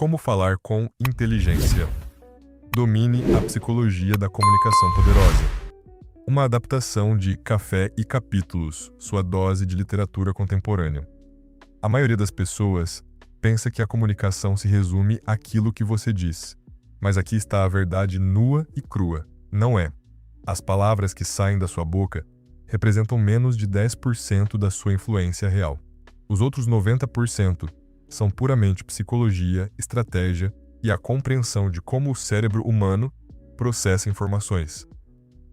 Como falar com inteligência. Domine a psicologia da comunicação poderosa. Uma adaptação de Café e Capítulos, sua dose de literatura contemporânea. A maioria das pessoas pensa que a comunicação se resume àquilo que você diz. Mas aqui está a verdade nua e crua. Não é. As palavras que saem da sua boca representam menos de 10% da sua influência real. Os outros 90% são puramente psicologia, estratégia e a compreensão de como o cérebro humano processa informações.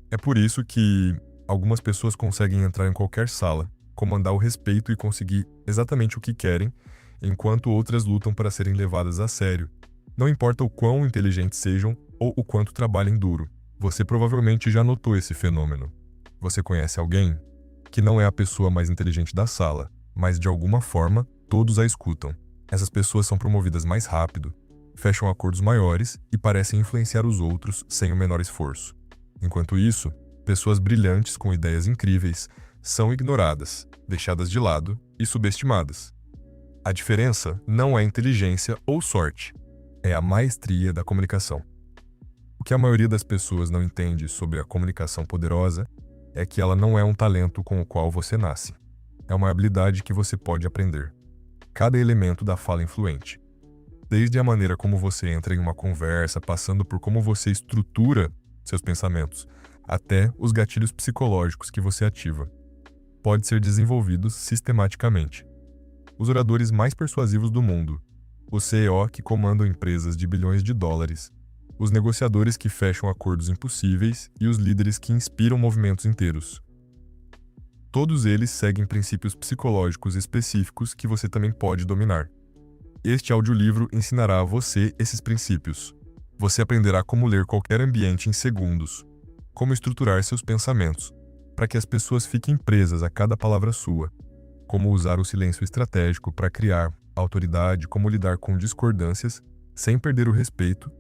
É por isso que algumas pessoas conseguem entrar em qualquer sala, comandar o respeito e conseguir exatamente o que querem, enquanto outras lutam para serem levadas a sério. Não importa o quão inteligentes sejam ou o quanto trabalhem duro. Você provavelmente já notou esse fenômeno. Você conhece alguém que não é a pessoa mais inteligente da sala, mas de alguma forma todos a escutam. Essas pessoas são promovidas mais rápido, fecham acordos maiores e parecem influenciar os outros sem o menor esforço. Enquanto isso, pessoas brilhantes com ideias incríveis são ignoradas, deixadas de lado e subestimadas. A diferença não é inteligência ou sorte, é a maestria da comunicação. O que a maioria das pessoas não entende sobre a comunicação poderosa é que ela não é um talento com o qual você nasce. É uma habilidade que você pode aprender. Cada elemento da fala influente, desde a maneira como você entra em uma conversa, passando por como você estrutura seus pensamentos, até os gatilhos psicológicos que você ativa, pode ser desenvolvido sistematicamente. Os oradores mais persuasivos do mundo, os CEO que comandam empresas de bilhões de dólares, os negociadores que fecham acordos impossíveis e os líderes que inspiram movimentos inteiros. Todos eles seguem princípios psicológicos específicos que você também pode dominar. Este audiolivro ensinará a você esses princípios. Você aprenderá como ler qualquer ambiente em segundos, como estruturar seus pensamentos, para que as pessoas fiquem presas a cada palavra sua, como usar o silêncio estratégico para criar autoridade, como lidar com discordâncias sem perder o respeito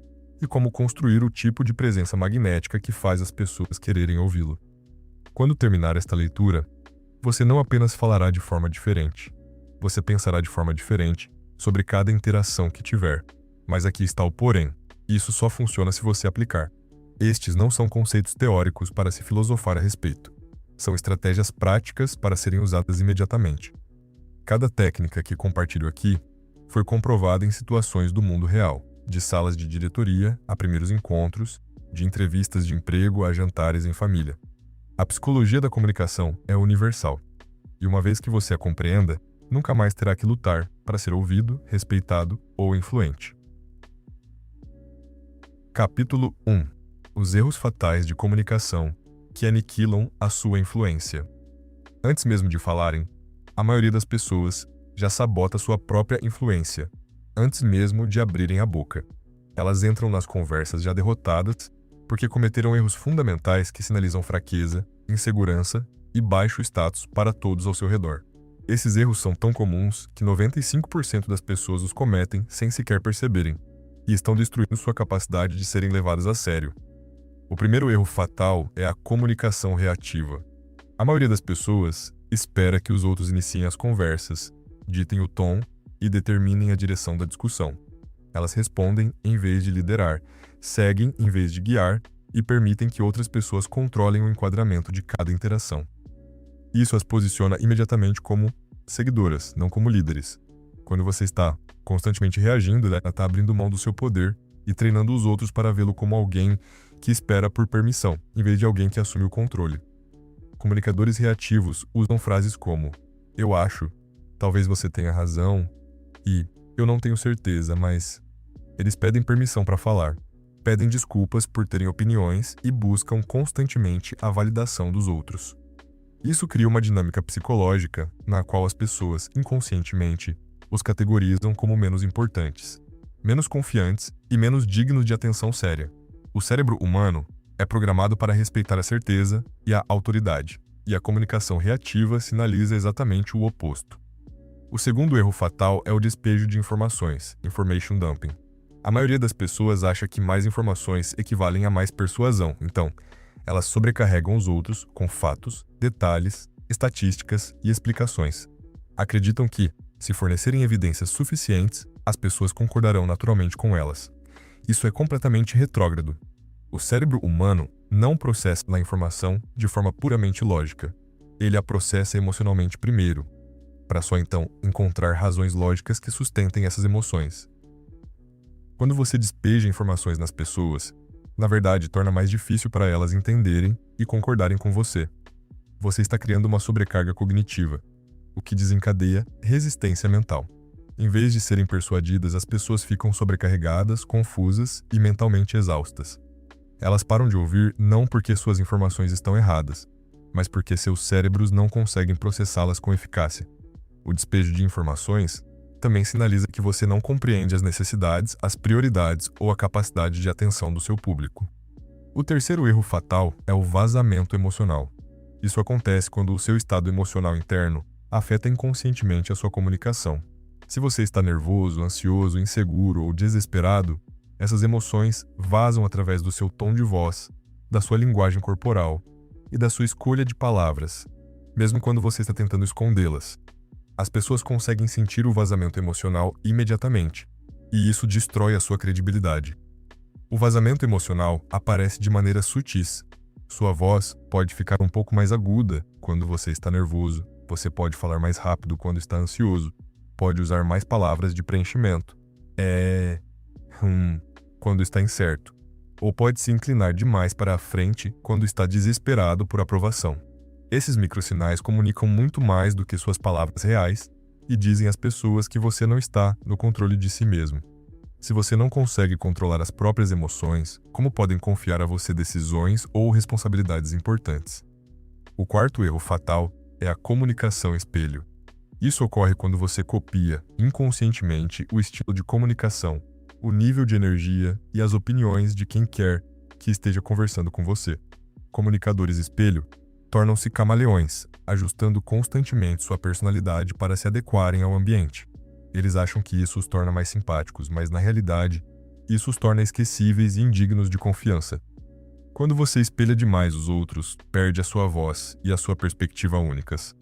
e como construir o tipo de presença magnética que faz as pessoas quererem ouvi-lo. Quando terminar esta leitura, você não apenas falará de forma diferente, você pensará de forma diferente sobre cada interação que tiver. Mas aqui está o porém. Isso só funciona se você aplicar. Estes não são conceitos teóricos para se filosofar a respeito. São estratégias práticas para serem usadas imediatamente. Cada técnica que compartilho aqui foi comprovada em situações do mundo real, de salas de diretoria a primeiros encontros, de entrevistas de emprego a jantares em família. A psicologia da comunicação é universal, e uma vez que você a compreenda, nunca mais terá que lutar para ser ouvido, respeitado ou influente. Capítulo 1. Os erros fatais de comunicação que aniquilam a sua influência. Antes mesmo de falarem, a maioria das pessoas já sabota sua própria influência, antes mesmo de abrirem a boca. Elas entram nas conversas já derrotadas porque cometeram erros fundamentais que sinalizam fraqueza, insegurança e baixo status para todos ao seu redor. Esses erros são tão comuns que 95% das pessoas os cometem sem sequer perceberem, e estão destruindo sua capacidade de serem levadas a sério. O primeiro erro fatal é a comunicação reativa. A maioria das pessoas espera que os outros iniciem as conversas, ditem o tom e determinem a direção da discussão. Elas respondem em vez de liderar, seguem em vez de guiar e permitem que outras pessoas controlem o enquadramento de cada interação. Isso as posiciona imediatamente como seguidoras, não como líderes. Quando você está constantemente reagindo, ela está abrindo mão do seu poder e treinando os outros para vê-lo como alguém que espera por permissão, em vez de alguém que assume o controle. Comunicadores reativos usam frases como "eu acho", "talvez você tenha razão" e "eu não tenho certeza, mas..." Eles pedem permissão para falar, pedem desculpas por terem opiniões e buscam constantemente a validação dos outros. Isso cria uma dinâmica psicológica na qual as pessoas, inconscientemente, os categorizam como menos importantes, menos confiantes e menos dignos de atenção séria. O cérebro humano é programado para respeitar a certeza e a autoridade, e a comunicação reativa sinaliza exatamente o oposto. O segundo erro fatal é o despejo de informações, information dumping. A maioria das pessoas acha que mais informações equivalem a mais persuasão, então, elas sobrecarregam os outros com fatos, detalhes, estatísticas e explicações. Acreditam que, se fornecerem evidências suficientes, as pessoas concordarão naturalmente com elas. Isso é completamente retrógrado. O cérebro humano não processa a informação de forma puramente lógica. Ele a processa emocionalmente primeiro, para só então encontrar razões lógicas que sustentem essas emoções. Quando você despeja informações nas pessoas, na verdade torna mais difícil para elas entenderem e concordarem com você. Você está criando uma sobrecarga cognitiva, o que desencadeia resistência mental. Em vez de serem persuadidas, as pessoas ficam sobrecarregadas, confusas e mentalmente exaustas. Elas param de ouvir não porque suas informações estão erradas, mas porque seus cérebros não conseguem processá-las com eficácia. O despejo de informações também sinaliza que você não compreende as necessidades, as prioridades ou a capacidade de atenção do seu público. O terceiro erro fatal é o vazamento emocional. Isso acontece quando o seu estado emocional interno afeta inconscientemente a sua comunicação. Se você está nervoso, ansioso, inseguro ou desesperado, essas emoções vazam através do seu tom de voz, da sua linguagem corporal e da sua escolha de palavras, mesmo quando você está tentando escondê-las. As pessoas conseguem sentir o vazamento emocional imediatamente, e isso destrói a sua credibilidade. O vazamento emocional aparece de maneiras sutis. Sua voz pode ficar um pouco mais aguda quando você está nervoso, você pode falar mais rápido quando está ansioso, pode usar mais palavras de preenchimento, quando está incerto, ou pode se inclinar demais para a frente quando está desesperado por aprovação. Esses microsinais comunicam muito mais do que suas palavras reais e dizem às pessoas que você não está no controle de si mesmo. Se você não consegue controlar as próprias emoções, como podem confiar a você decisões ou responsabilidades importantes? O quarto erro fatal é a comunicação espelho. Isso ocorre quando você copia, inconscientemente, o estilo de comunicação, o nível de energia e as opiniões de quem quer que esteja conversando com você. Comunicadores espelho tornam-se camaleões, ajustando constantemente sua personalidade para se adequarem ao ambiente. Eles acham que isso os torna mais simpáticos, mas na realidade, isso os torna esquecíveis e indignos de confiança. Quando você espelha demais os outros, perde a sua voz e a sua perspectiva únicas.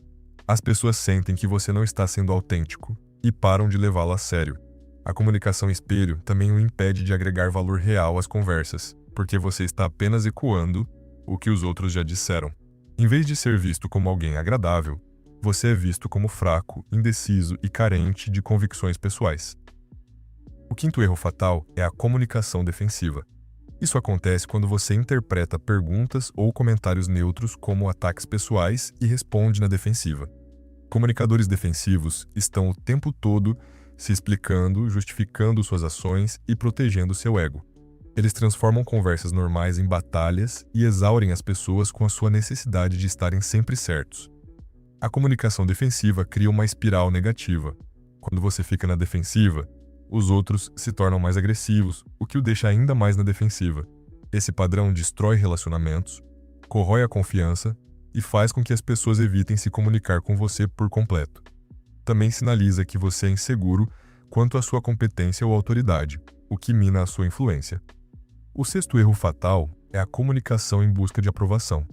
As pessoas sentem que você não está sendo autêntico e param de levá-lo a sério. A comunicação espelho também o impede de agregar valor real às conversas, porque você está apenas ecoando o que os outros já disseram. Em vez de ser visto como alguém agradável, você é visto como fraco, indeciso e carente de convicções pessoais. O quinto erro fatal é a comunicação defensiva. Isso acontece quando você interpreta perguntas ou comentários neutros como ataques pessoais e responde na defensiva. Comunicadores defensivos estão o tempo todo se explicando, justificando suas ações e protegendo seu ego. Eles transformam conversas normais em batalhas e exaurem as pessoas com a sua necessidade de estarem sempre certos. A comunicação defensiva cria uma espiral negativa. Quando você fica na defensiva, os outros se tornam mais agressivos, o que o deixa ainda mais na defensiva. Esse padrão destrói relacionamentos, corrói a confiança e faz com que as pessoas evitem se comunicar com você por completo. Também sinaliza que você é inseguro quanto à sua competência ou autoridade, o que mina a sua influência. O sexto erro fatal é a comunicação em busca de aprovação.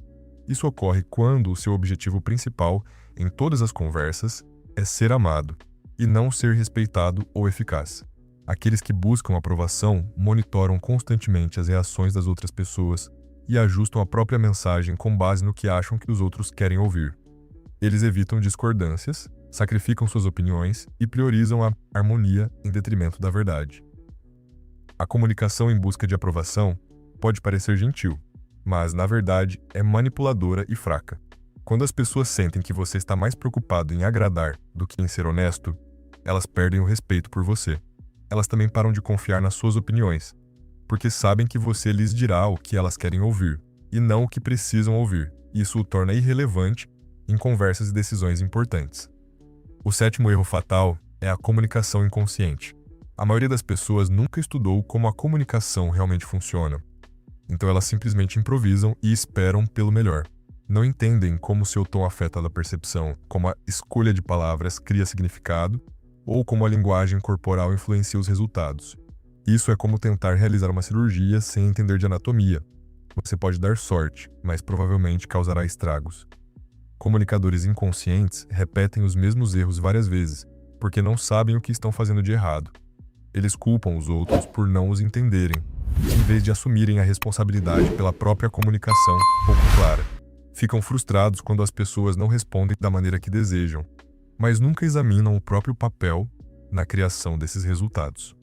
Isso ocorre quando o seu objetivo principal em todas as conversas é ser amado e não ser respeitado ou eficaz. Aqueles que buscam aprovação monitoram constantemente as reações das outras pessoas e ajustam a própria mensagem com base no que acham que os outros querem ouvir. Eles evitam discordâncias, sacrificam suas opiniões e priorizam a harmonia em detrimento da verdade. A comunicação em busca de aprovação pode parecer gentil, mas, na verdade, é manipuladora e fraca. Quando as pessoas sentem que você está mais preocupado em agradar do que em ser honesto, elas perdem o respeito por você. Elas também param de confiar nas suas opiniões, porque sabem que você lhes dirá o que elas querem ouvir, e não o que precisam ouvir. Isso o torna irrelevante em conversas e decisões importantes. O sétimo erro fatal é a comunicação inconsciente. A maioria das pessoas nunca estudou como a comunicação realmente funciona. Então elas simplesmente improvisam e esperam pelo melhor. Não entendem como seu tom afeta a percepção, como a escolha de palavras cria significado, ou como a linguagem corporal influencia os resultados. Isso é como tentar realizar uma cirurgia sem entender de anatomia. Você pode dar sorte, mas provavelmente causará estragos. Comunicadores inconscientes repetem os mesmos erros várias vezes, porque não sabem o que estão fazendo de errado. Eles culpam os outros por não os entenderem, em vez de assumirem a responsabilidade pela própria comunicação pouco clara. Ficam frustrados quando as pessoas não respondem da maneira que desejam, mas nunca examinam o próprio papel na criação desses resultados.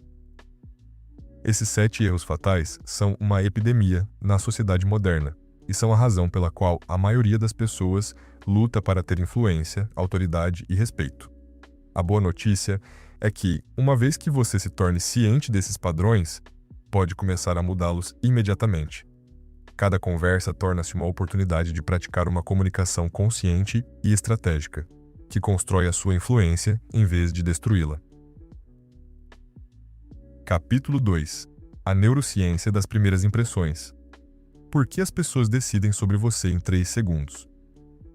Esses 7 erros fatais são uma epidemia na sociedade moderna e são a razão pela qual a maioria das pessoas luta para ter influência, autoridade e respeito. A boa notícia é que, uma vez que você se torne ciente desses padrões, pode começar a mudá-los imediatamente. Cada conversa torna-se uma oportunidade de praticar uma comunicação consciente e estratégica, que constrói a sua influência em vez de destruí-la. Capítulo 2. A neurociência das primeiras impressões. Por que as pessoas decidem sobre você em 3 segundos?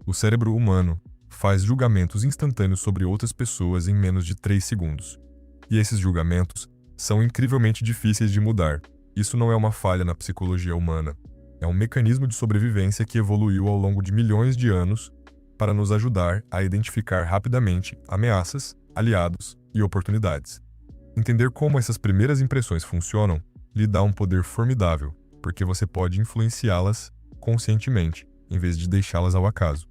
O cérebro humano faz julgamentos instantâneos sobre outras pessoas em menos de 3 segundos. E esses julgamentos são incrivelmente difíceis de mudar. Isso não é uma falha na psicologia humana. É um mecanismo de sobrevivência que evoluiu ao longo de milhões de anos para nos ajudar a identificar rapidamente ameaças, aliados e oportunidades. Entender como essas primeiras impressões funcionam lhe dá um poder formidável, porque você pode influenciá-las conscientemente, em vez de deixá-las ao acaso.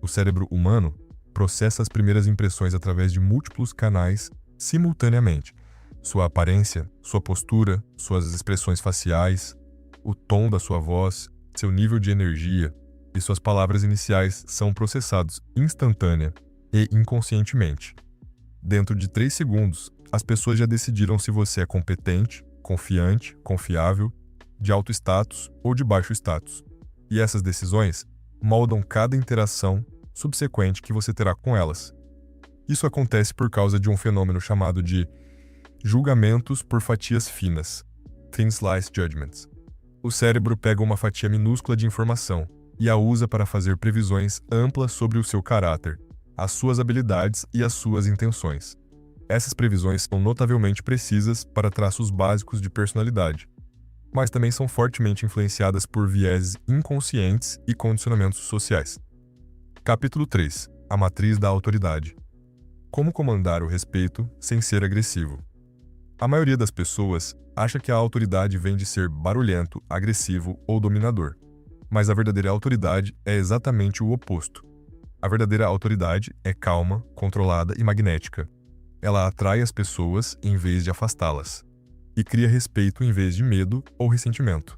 O cérebro humano processa as primeiras impressões através de múltiplos canais simultaneamente. Sua aparência, sua postura, suas expressões faciais, o tom da sua voz, seu nível de energia e suas palavras iniciais são processados instantânea e inconscientemente. Dentro de 3 segundos, as pessoas já decidiram se você é competente, confiante, confiável, de alto status ou de baixo status. E essas decisões moldam cada interação subsequente que você terá com elas. Isso acontece por causa de um fenômeno chamado de julgamentos por fatias finas, thin slice judgments. O cérebro pega uma fatia minúscula de informação e a usa para fazer previsões amplas sobre o seu caráter, as suas habilidades e as suas intenções. Essas previsões são notavelmente precisas para traços básicos de personalidade, mas também são fortemente influenciadas por vieses inconscientes e condicionamentos sociais. Capítulo 3. A matriz da autoridade. Como comandar o respeito sem ser agressivo. A maioria das pessoas acha que a autoridade vem de ser barulhento, agressivo ou dominador. Mas a verdadeira autoridade é exatamente o oposto. A verdadeira autoridade é calma, controlada e magnética. Ela atrai as pessoas em vez de afastá-las, e cria respeito em vez de medo ou ressentimento.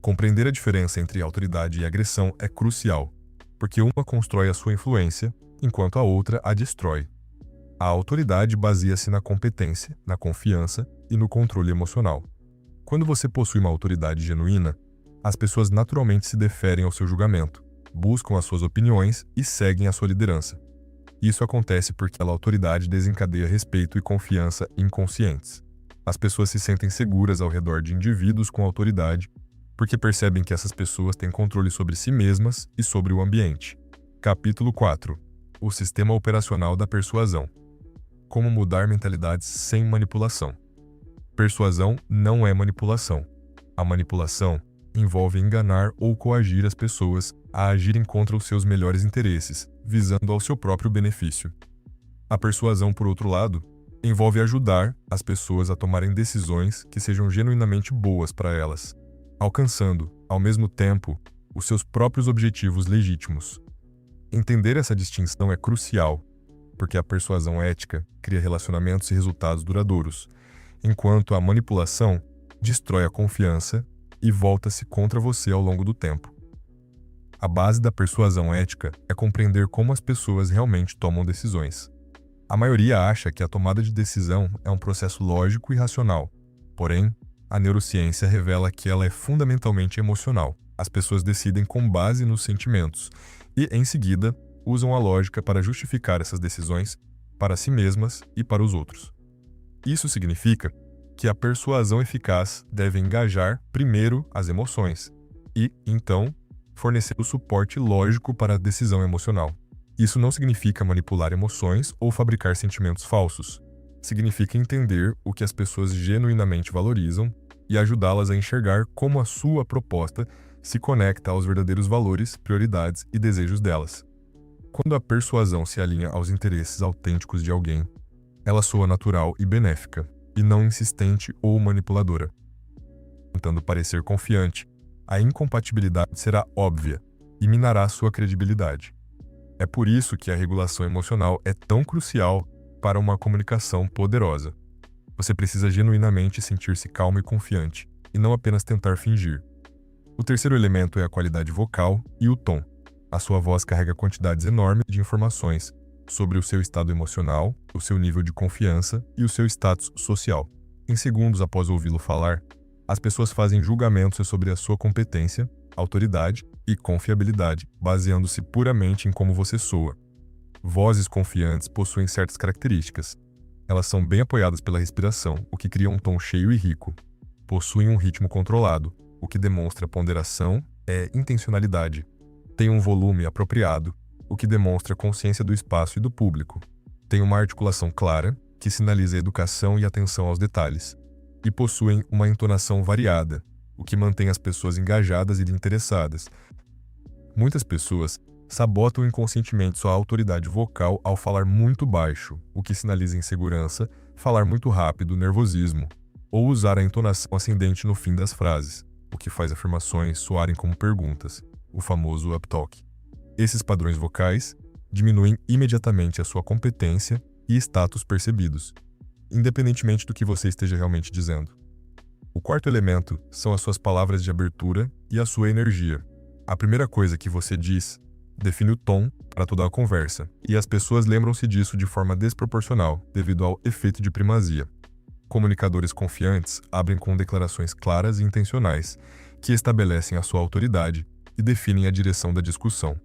Compreender a diferença entre autoridade e agressão é crucial, porque uma constrói a sua influência, enquanto a outra a destrói. A autoridade baseia-se na competência, na confiança e no controle emocional. Quando você possui uma autoridade genuína, as pessoas naturalmente se deferem ao seu julgamento, buscam as suas opiniões e seguem a sua liderança. Isso acontece porque a autoridade desencadeia respeito e confiança inconscientes. As pessoas se sentem seguras ao redor de indivíduos com autoridade, porque percebem que essas pessoas têm controle sobre si mesmas e sobre o ambiente. Capítulo 4. O sistema operacional da persuasão. Como mudar mentalidades sem manipulação. Persuasão não é manipulação. A manipulação envolve enganar ou coagir as pessoas a agirem contra os seus melhores interesses, visando ao seu próprio benefício. A persuasão, por outro lado, envolve ajudar as pessoas a tomarem decisões que sejam genuinamente boas para elas, alcançando, ao mesmo tempo, os seus próprios objetivos legítimos. Entender essa distinção é crucial, porque a persuasão ética cria relacionamentos e resultados duradouros, enquanto a manipulação destrói a confiança e volta-se contra você ao longo do tempo. A base da persuasão ética é compreender como as pessoas realmente tomam decisões. A maioria acha que a tomada de decisão é um processo lógico e racional. Porém, a neurociência revela que ela é fundamentalmente emocional. As pessoas decidem com base nos sentimentos e, em seguida, usam a lógica para justificar essas decisões para si mesmas e para os outros. Isso significa que a persuasão eficaz deve engajar primeiro as emoções e, então, fornecer o suporte lógico para a decisão emocional. Isso não significa manipular emoções ou fabricar sentimentos falsos. Significa entender o que as pessoas genuinamente valorizam e ajudá-las a enxergar como a sua proposta se conecta aos verdadeiros valores, prioridades e desejos delas. Quando a persuasão se alinha aos interesses autênticos de alguém, ela soa natural e benéfica. e não insistente ou manipuladora. Tentando parecer confiante, a incompatibilidade será óbvia e minará sua credibilidade. É por isso que a regulação emocional é tão crucial para uma comunicação poderosa. Você precisa genuinamente sentir-se calmo e confiante, e não apenas tentar fingir. O terceiro elemento é a qualidade vocal e o tom. A sua voz carrega quantidades enormes de informações sobre o seu estado emocional, o seu nível de confiança e o seu status social. Em segundos após ouvi-lo falar, as pessoas fazem julgamentos sobre a sua competência, autoridade e confiabilidade, baseando-se puramente em como você soa. Vozes confiantes possuem certas características. Elas são bem apoiadas pela respiração, o que cria um tom cheio e rico. Possuem um ritmo controlado, o que demonstra ponderação e intencionalidade. Tem um volume apropriado, o que demonstra consciência do espaço e do público. Tem uma articulação clara, que sinaliza educação e atenção aos detalhes. E possuem uma entonação variada, o que mantém as pessoas engajadas e interessadas. Muitas pessoas sabotam inconscientemente sua autoridade vocal ao falar muito baixo, o que sinaliza insegurança, falar muito rápido, nervosismo, ou usar a entonação ascendente no fim das frases, o que faz afirmações soarem como perguntas, o famoso uptalk. Esses padrões vocais diminuem imediatamente a sua competência e status percebidos, independentemente do que você esteja realmente dizendo. O quarto elemento são as suas palavras de abertura e a sua energia. A primeira coisa que você diz define o tom para toda a conversa, e as pessoas lembram-se disso de forma desproporcional, devido ao efeito de primazia. Comunicadores confiantes abrem com declarações claras e intencionais, que estabelecem a sua autoridade e definem a direção da discussão.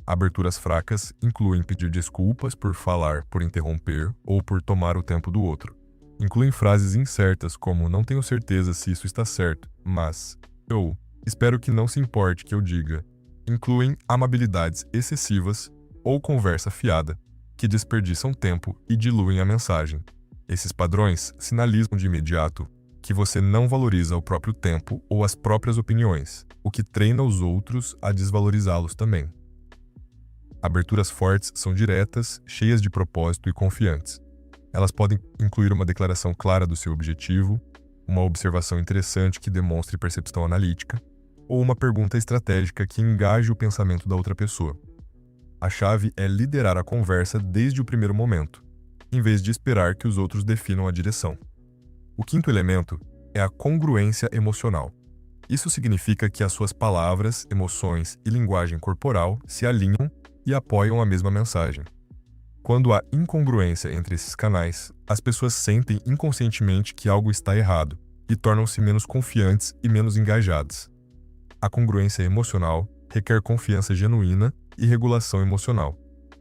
Aberturas fracas incluem pedir desculpas por falar, por interromper ou por tomar o tempo do outro. Incluem frases incertas como "não tenho certeza se isso está certo, mas" ou "espero que não se importe que eu diga". Incluem amabilidades excessivas ou conversa fiada, que desperdiçam tempo e diluem a mensagem. Esses padrões sinalizam de imediato que você não valoriza o próprio tempo ou as próprias opiniões, o que treina os outros a desvalorizá-los também. Aberturas fortes são diretas, cheias de propósito e confiantes. Elas podem incluir uma declaração clara do seu objetivo, uma observação interessante que demonstre percepção analítica, ou uma pergunta estratégica que engaje o pensamento da outra pessoa. A chave é liderar a conversa desde o primeiro momento, em vez de esperar que os outros definam a direção. O quinto elemento é a congruência emocional. Isso significa que as suas palavras, emoções e linguagem corporal se alinham e apoiam a mesma mensagem. Quando há incongruência entre esses canais, as pessoas sentem inconscientemente que algo está errado e tornam-se menos confiantes e menos engajadas. A congruência emocional requer confiança genuína e regulação emocional.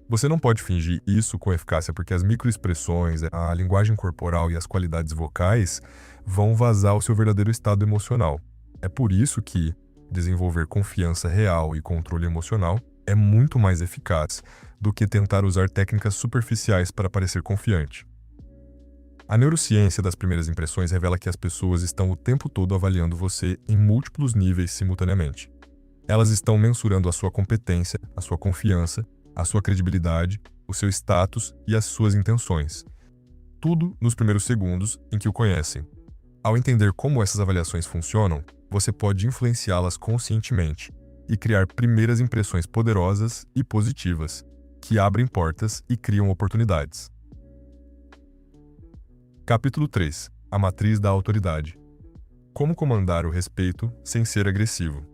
Você não pode fingir isso com eficácia porque as microexpressões, a linguagem corporal e as qualidades vocais vão vazar o seu verdadeiro estado emocional. É por isso que desenvolver confiança real e controle emocional é muito mais eficaz do que tentar usar técnicas superficiais para parecer confiante. A neurociência das primeiras impressões revela que as pessoas estão o tempo todo avaliando você em múltiplos níveis simultaneamente. Elas estão mensurando a sua competência, a sua confiança, a sua credibilidade, o seu status e as suas intenções. Tudo nos primeiros segundos em que o conhecem. Ao entender como essas avaliações funcionam, você pode influenciá-las conscientemente e criar primeiras impressões poderosas e positivas, que abrem portas e criam oportunidades. Capítulo 3. A matriz da autoridade. Como comandar o respeito sem ser agressivo.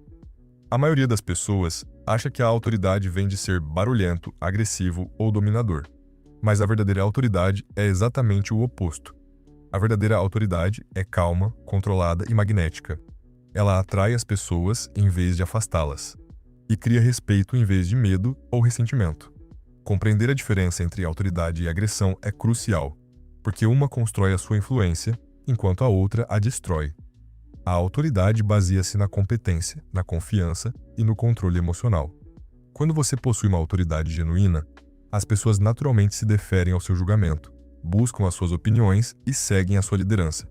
A maioria das pessoas acha que a autoridade vem de ser barulhento, agressivo ou dominador. Mas a verdadeira autoridade é exatamente o oposto. A verdadeira autoridade é calma, controlada e magnética. Ela atrai as pessoas em vez de afastá-las. E cria respeito em vez de medo ou ressentimento. Compreender a diferença entre autoridade e agressão é crucial, porque uma constrói a sua influência, enquanto a outra a destrói. A autoridade baseia-se na competência, na confiança e no controle emocional. Quando você possui uma autoridade genuína, as pessoas naturalmente se deferem ao seu julgamento, buscam as suas opiniões e seguem a sua liderança.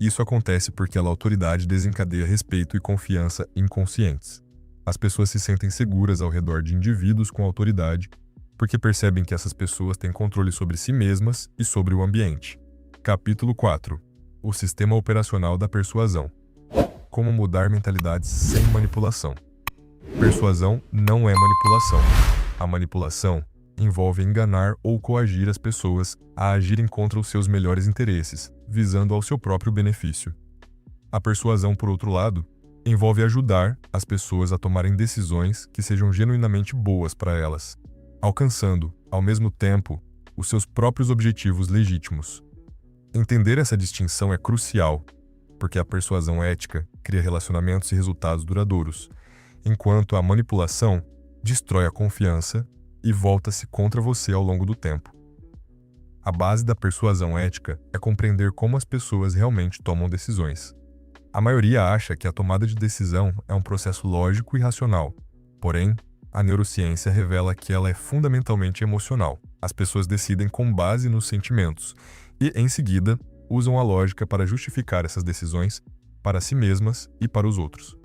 Isso acontece porque a autoridade desencadeia respeito e confiança inconscientes. As pessoas se sentem seguras ao redor de indivíduos com autoridade, porque percebem que essas pessoas têm controle sobre si mesmas e sobre o ambiente. Capítulo 4. O sistema operacional da persuasão. Como mudar mentalidades sem manipulação. Persuasão não é manipulação. A manipulação envolve enganar ou coagir as pessoas a agirem contra os seus melhores interesses, visando ao seu próprio benefício. A persuasão, por outro lado, envolve ajudar as pessoas a tomarem decisões que sejam genuinamente boas para elas, alcançando, ao mesmo tempo, os seus próprios objetivos legítimos. Entender essa distinção é crucial, porque a persuasão ética cria relacionamentos e resultados duradouros, enquanto a manipulação destrói a confiança e volta-se contra você ao longo do tempo. A base da persuasão ética é compreender como as pessoas realmente tomam decisões. A maioria acha que a tomada de decisão é um processo lógico e racional, porém, a neurociência revela que ela é fundamentalmente emocional. As pessoas decidem com base nos sentimentos e, em seguida, usam a lógica para justificar essas decisões para si mesmas e para os outros.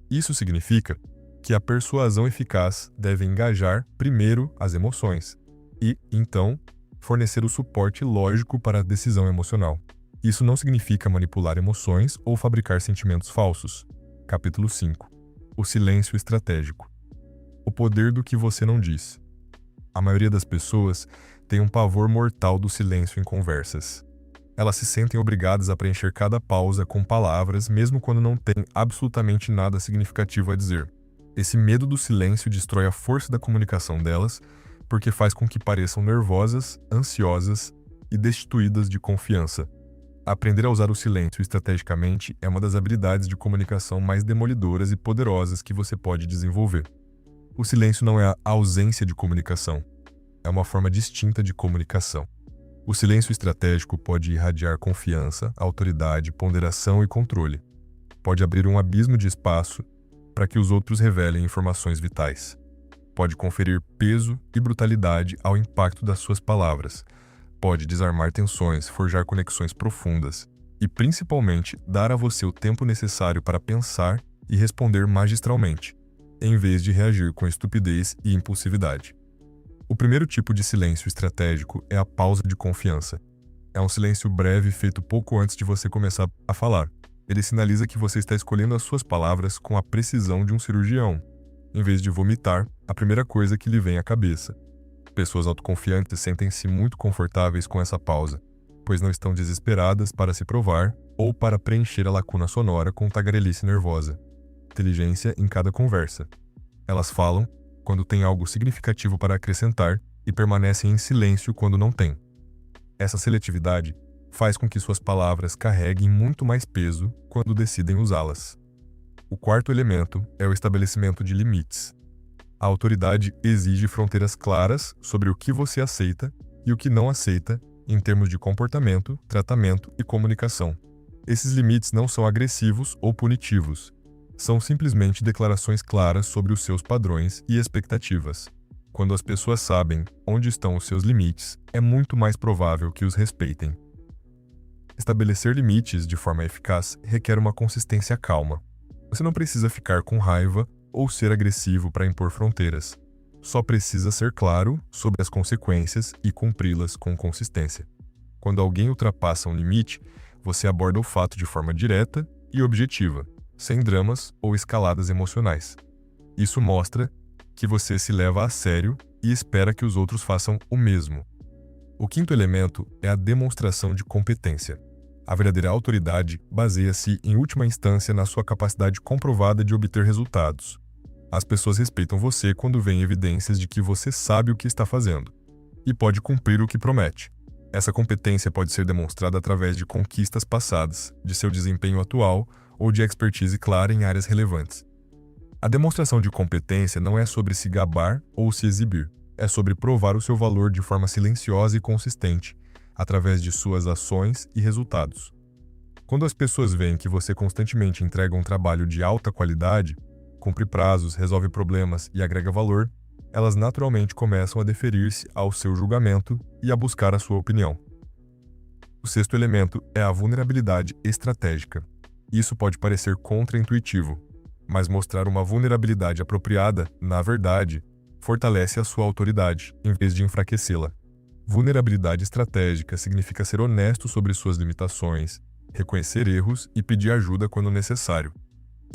Isso significa que a persuasão eficaz deve engajar primeiro as emoções e, então, fornecer o suporte lógico para a decisão emocional. Isso não significa manipular emoções ou fabricar sentimentos falsos. Capítulo 5. O silêncio estratégico. O poder do que você não diz. A maioria das pessoas tem um pavor mortal do silêncio em conversas. Elas se sentem obrigadas a preencher cada pausa com palavras, mesmo quando não têm absolutamente nada significativo a dizer. Esse medo do silêncio destrói a força da comunicação delas, porque faz com que pareçam nervosas, ansiosas e destituídas de confiança. Aprender a usar o silêncio estrategicamente é uma das habilidades de comunicação mais demolidoras e poderosas que você pode desenvolver. O silêncio não é a ausência de comunicação, é uma forma distinta de comunicação. O silêncio estratégico pode irradiar confiança, autoridade, ponderação e controle. Pode abrir um abismo de espaço para que os outros revelem informações vitais. Pode conferir peso e brutalidade ao impacto das suas palavras. Pode desarmar tensões, forjar conexões profundas e, principalmente, dar a você o tempo necessário para pensar e responder magistralmente, em vez de reagir com estupidez e impulsividade. O primeiro tipo de silêncio estratégico é a pausa de confiança. É um silêncio breve feito pouco antes de você começar a falar. Ele sinaliza que você está escolhendo as suas palavras com a precisão de um cirurgião, em vez de vomitar a primeira coisa que lhe vem à cabeça. Pessoas autoconfiantes sentem-se muito confortáveis com essa pausa, pois não estão desesperadas para se provar ou para preencher a lacuna sonora com tagarelice nervosa. Inteligência em cada conversa. Elas falam quando têm algo significativo para acrescentar e permanecem em silêncio quando não têm. Essa seletividade faz com que suas palavras carreguem muito mais peso quando decidem usá-las. O quarto elemento é o estabelecimento de limites. A autoridade exige fronteiras claras sobre o que você aceita e o que não aceita em termos de comportamento, tratamento e comunicação. Esses limites não são agressivos ou punitivos. São simplesmente declarações claras sobre os seus padrões e expectativas. Quando as pessoas sabem onde estão os seus limites, é muito mais provável que os respeitem. Estabelecer limites de forma eficaz requer uma consistência calma. Você não precisa ficar com raiva ou ser agressivo para impor fronteiras. Só precisa ser claro sobre as consequências e cumpri-las com consistência. Quando alguém ultrapassa um limite, você aborda o fato de forma direta e objetiva, sem dramas ou escaladas emocionais. Isso mostra que você se leva a sério e espera que os outros façam o mesmo. O quinto elemento é a demonstração de competência. A verdadeira autoridade baseia-se, em última instância, na sua capacidade comprovada de obter resultados. As pessoas respeitam você quando veem evidências de que você sabe o que está fazendo e pode cumprir o que promete. Essa competência pode ser demonstrada através de conquistas passadas, de seu desempenho atual ou de expertise clara em áreas relevantes. A demonstração de competência não é sobre se gabar ou se exibir. É sobre provar o seu valor de forma silenciosa e consistente, através de suas ações e resultados. Quando as pessoas veem que você constantemente entrega um trabalho de alta qualidade, cumpre prazos, resolve problemas e agrega valor, elas naturalmente começam a deferir-se ao seu julgamento e a buscar a sua opinião. O sexto elemento é a vulnerabilidade estratégica. Isso pode parecer contraintuitivo, mas mostrar uma vulnerabilidade apropriada, na verdade, fortalece a sua autoridade, em vez de enfraquecê-la. Vulnerabilidade estratégica significa ser honesto sobre suas limitações, reconhecer erros e pedir ajuda quando necessário.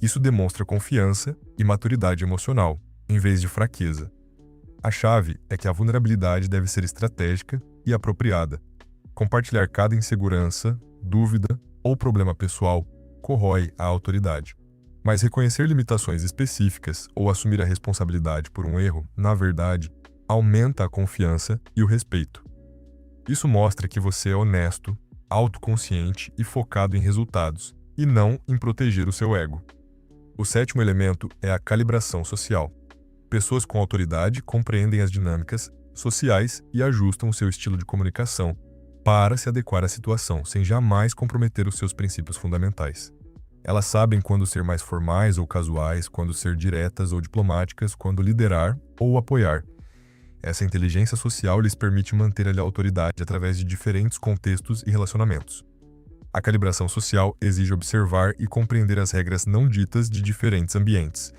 Isso demonstra confiança e maturidade emocional, em vez de fraqueza. A chave é que a vulnerabilidade deve ser estratégica e apropriada. Compartilhar cada insegurança, dúvida ou problema pessoal corrói a autoridade. Mas reconhecer limitações específicas ou assumir a responsabilidade por um erro, na verdade, aumenta a confiança e o respeito. Isso mostra que você é honesto, autoconsciente e focado em resultados, e não em proteger o seu ego. O sétimo elemento é a calibração social. Pessoas com autoridade compreendem as dinâmicas sociais e ajustam o seu estilo de comunicação para se adequar à situação, sem jamais comprometer os seus princípios fundamentais. Elas sabem quando ser mais formais ou casuais, quando ser diretas ou diplomáticas, quando liderar ou apoiar. Essa inteligência social lhes permite manter a autoridade através de diferentes contextos e relacionamentos. A calibração social exige observar e compreender as regras não ditas de diferentes ambientes.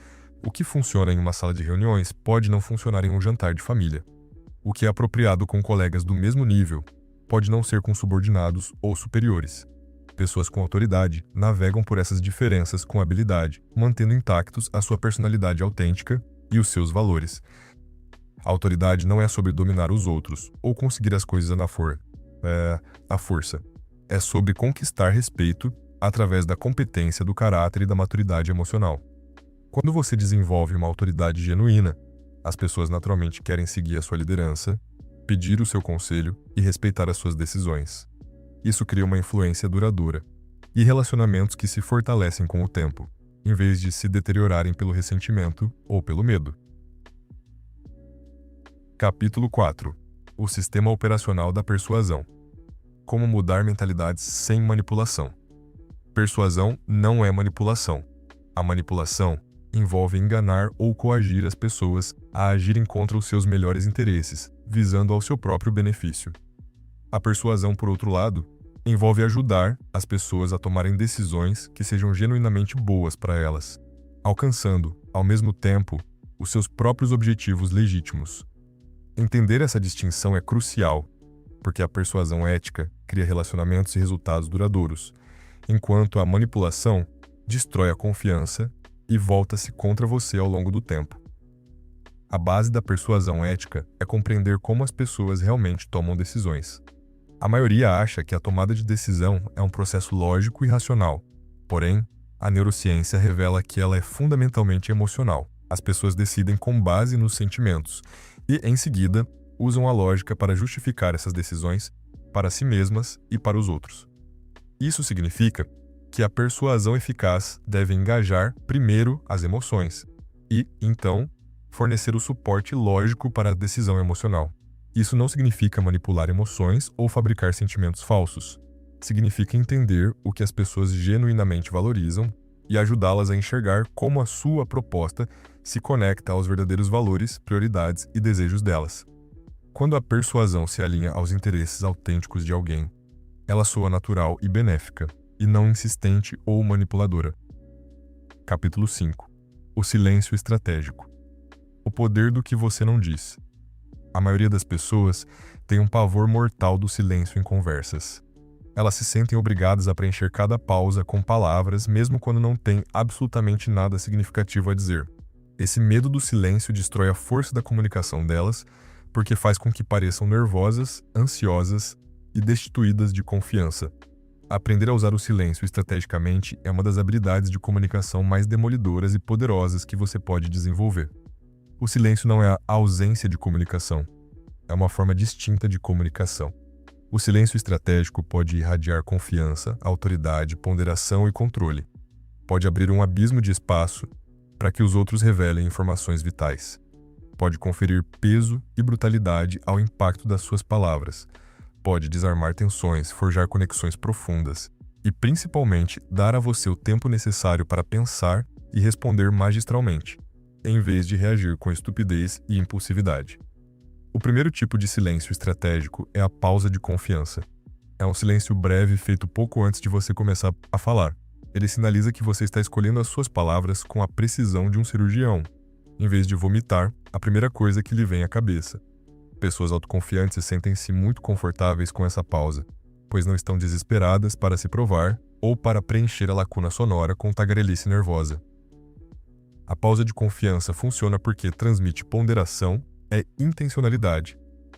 O que funciona em uma sala de reuniões pode não funcionar em um jantar de família. O que é apropriado com colegas do mesmo nível pode não ser com subordinados ou superiores. Pessoas com autoridade navegam por essas diferenças com habilidade, mantendo intactos a sua personalidade autêntica e os seus valores. A autoridade não é sobre dominar os outros ou conseguir as coisas à força. É sobre conquistar respeito através da competência, do caráter e da maturidade emocional. Quando você desenvolve uma autoridade genuína, as pessoas naturalmente querem seguir a sua liderança, pedir o seu conselho e respeitar as suas decisões. Isso cria uma influência duradoura e relacionamentos que se fortalecem com o tempo, em vez de se deteriorarem pelo ressentimento ou pelo medo. Capítulo 4. O sistema operacional da persuasão. Como mudar mentalidades sem manipulação. Persuasão não é manipulação. A manipulação envolve enganar ou coagir as pessoas a agirem contra os seus melhores interesses, visando ao seu próprio benefício. A persuasão, por outro lado, envolve ajudar as pessoas a tomarem decisões que sejam genuinamente boas para elas, alcançando, ao mesmo tempo, os seus próprios objetivos legítimos. Entender essa distinção é crucial, porque a persuasão ética cria relacionamentos e resultados duradouros, enquanto a manipulação destrói a confiança e volta-se contra você ao longo do tempo. A base da persuasão ética é compreender como as pessoas realmente tomam decisões. A maioria acha que a tomada de decisão é um processo lógico e racional, porém, a neurociência revela que ela é fundamentalmente emocional. As pessoas decidem com base nos sentimentos e, em seguida, usam a lógica para justificar essas decisões para si mesmas e para os outros. Isso significa que a persuasão eficaz deve engajar primeiro as emoções e, então, fornecer o suporte lógico para a decisão emocional. Isso não significa manipular emoções ou fabricar sentimentos falsos. Significa entender o que as pessoas genuinamente valorizam e ajudá-las a enxergar como a sua proposta se conecta aos verdadeiros valores, prioridades e desejos delas. Quando a persuasão se alinha aos interesses autênticos de alguém, ela soa natural e benéfica, e não insistente ou manipuladora. Capítulo 5. O silêncio estratégico. O poder do que você não diz. A maioria das pessoas tem um pavor mortal do silêncio em conversas. Elas se sentem obrigadas a preencher cada pausa com palavras, mesmo quando não tem absolutamente nada significativo a dizer. Esse medo do silêncio destrói a força da comunicação delas, porque faz com que pareçam nervosas, ansiosas e destituídas de confiança. Aprender a usar o silêncio estrategicamente é uma das habilidades de comunicação mais demolidoras e poderosas que você pode desenvolver. O silêncio não é a ausência de comunicação, é uma forma distinta de comunicação. O silêncio estratégico pode irradiar confiança, autoridade, ponderação e controle. Pode abrir um abismo de espaço para que os outros revelem informações vitais. Pode conferir peso e brutalidade ao impacto das suas palavras. Pode desarmar tensões, forjar conexões profundas e, principalmente, dar a você o tempo necessário para pensar e responder magistralmente, em vez de reagir com estupidez e impulsividade. O primeiro tipo de silêncio estratégico é a pausa de confiança. É um silêncio breve feito pouco antes de você começar a falar. Ele sinaliza que você está escolhendo as suas palavras com a precisão de um cirurgião, em vez de vomitar a primeira coisa que lhe vem à cabeça. Pessoas autoconfiantes sentem-se muito confortáveis com essa pausa, pois não estão desesperadas para se provar ou para preencher a lacuna sonora com tagarelice nervosa. A pausa de confiança funciona porque transmite ponderação e intencionalidade.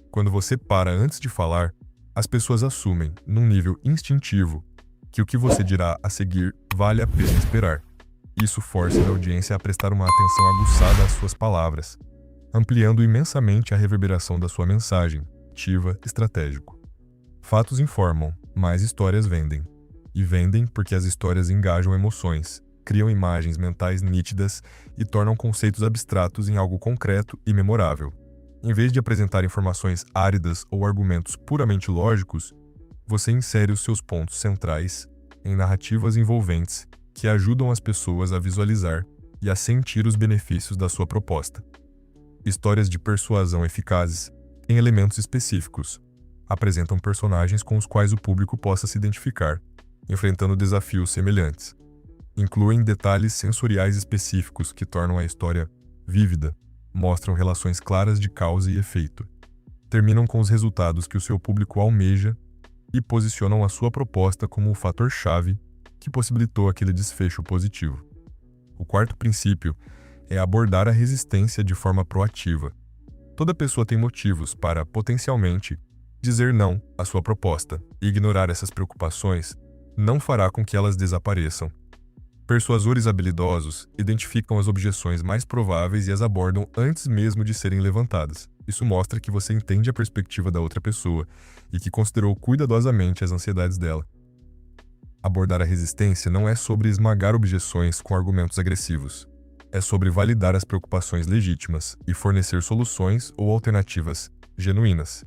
Quando você para antes de falar, as pessoas assumem, num nível instintivo, que o que você dirá a seguir vale a pena esperar. Isso força a audiência a prestar uma atenção aguçada às suas palavras, ampliando imensamente a reverberação da sua mensagem, ativa, estratégico. Fatos informam, mas histórias vendem. E vendem porque as histórias engajam emoções, criam imagens mentais nítidas e tornam conceitos abstratos em algo concreto e memorável. Em vez de apresentar informações áridas ou argumentos puramente lógicos, você insere os seus pontos centrais em narrativas envolventes que ajudam as pessoas a visualizar e a sentir os benefícios da sua proposta. Histórias de persuasão eficazes, em elementos específicos, apresentam personagens com os quais o público possa se identificar, enfrentando desafios semelhantes. Incluem detalhes sensoriais específicos que tornam a história vívida, mostram relações claras de causa e efeito, terminam com os resultados que o seu público almeja e posicionam a sua proposta como o fator-chave que possibilitou aquele desfecho positivo. O quarto princípio é abordar a resistência de forma proativa. Toda pessoa tem motivos para, potencialmente, dizer não à sua proposta, e ignorar essas preocupações não fará com que elas desapareçam. Persuasores habilidosos identificam as objeções mais prováveis e as abordam antes mesmo de serem levantadas. Isso mostra que você entende a perspectiva da outra pessoa e que considerou cuidadosamente as ansiedades dela. Abordar a resistência não é sobre esmagar objeções com argumentos agressivos. É sobre validar as preocupações legítimas e fornecer soluções ou alternativas genuínas.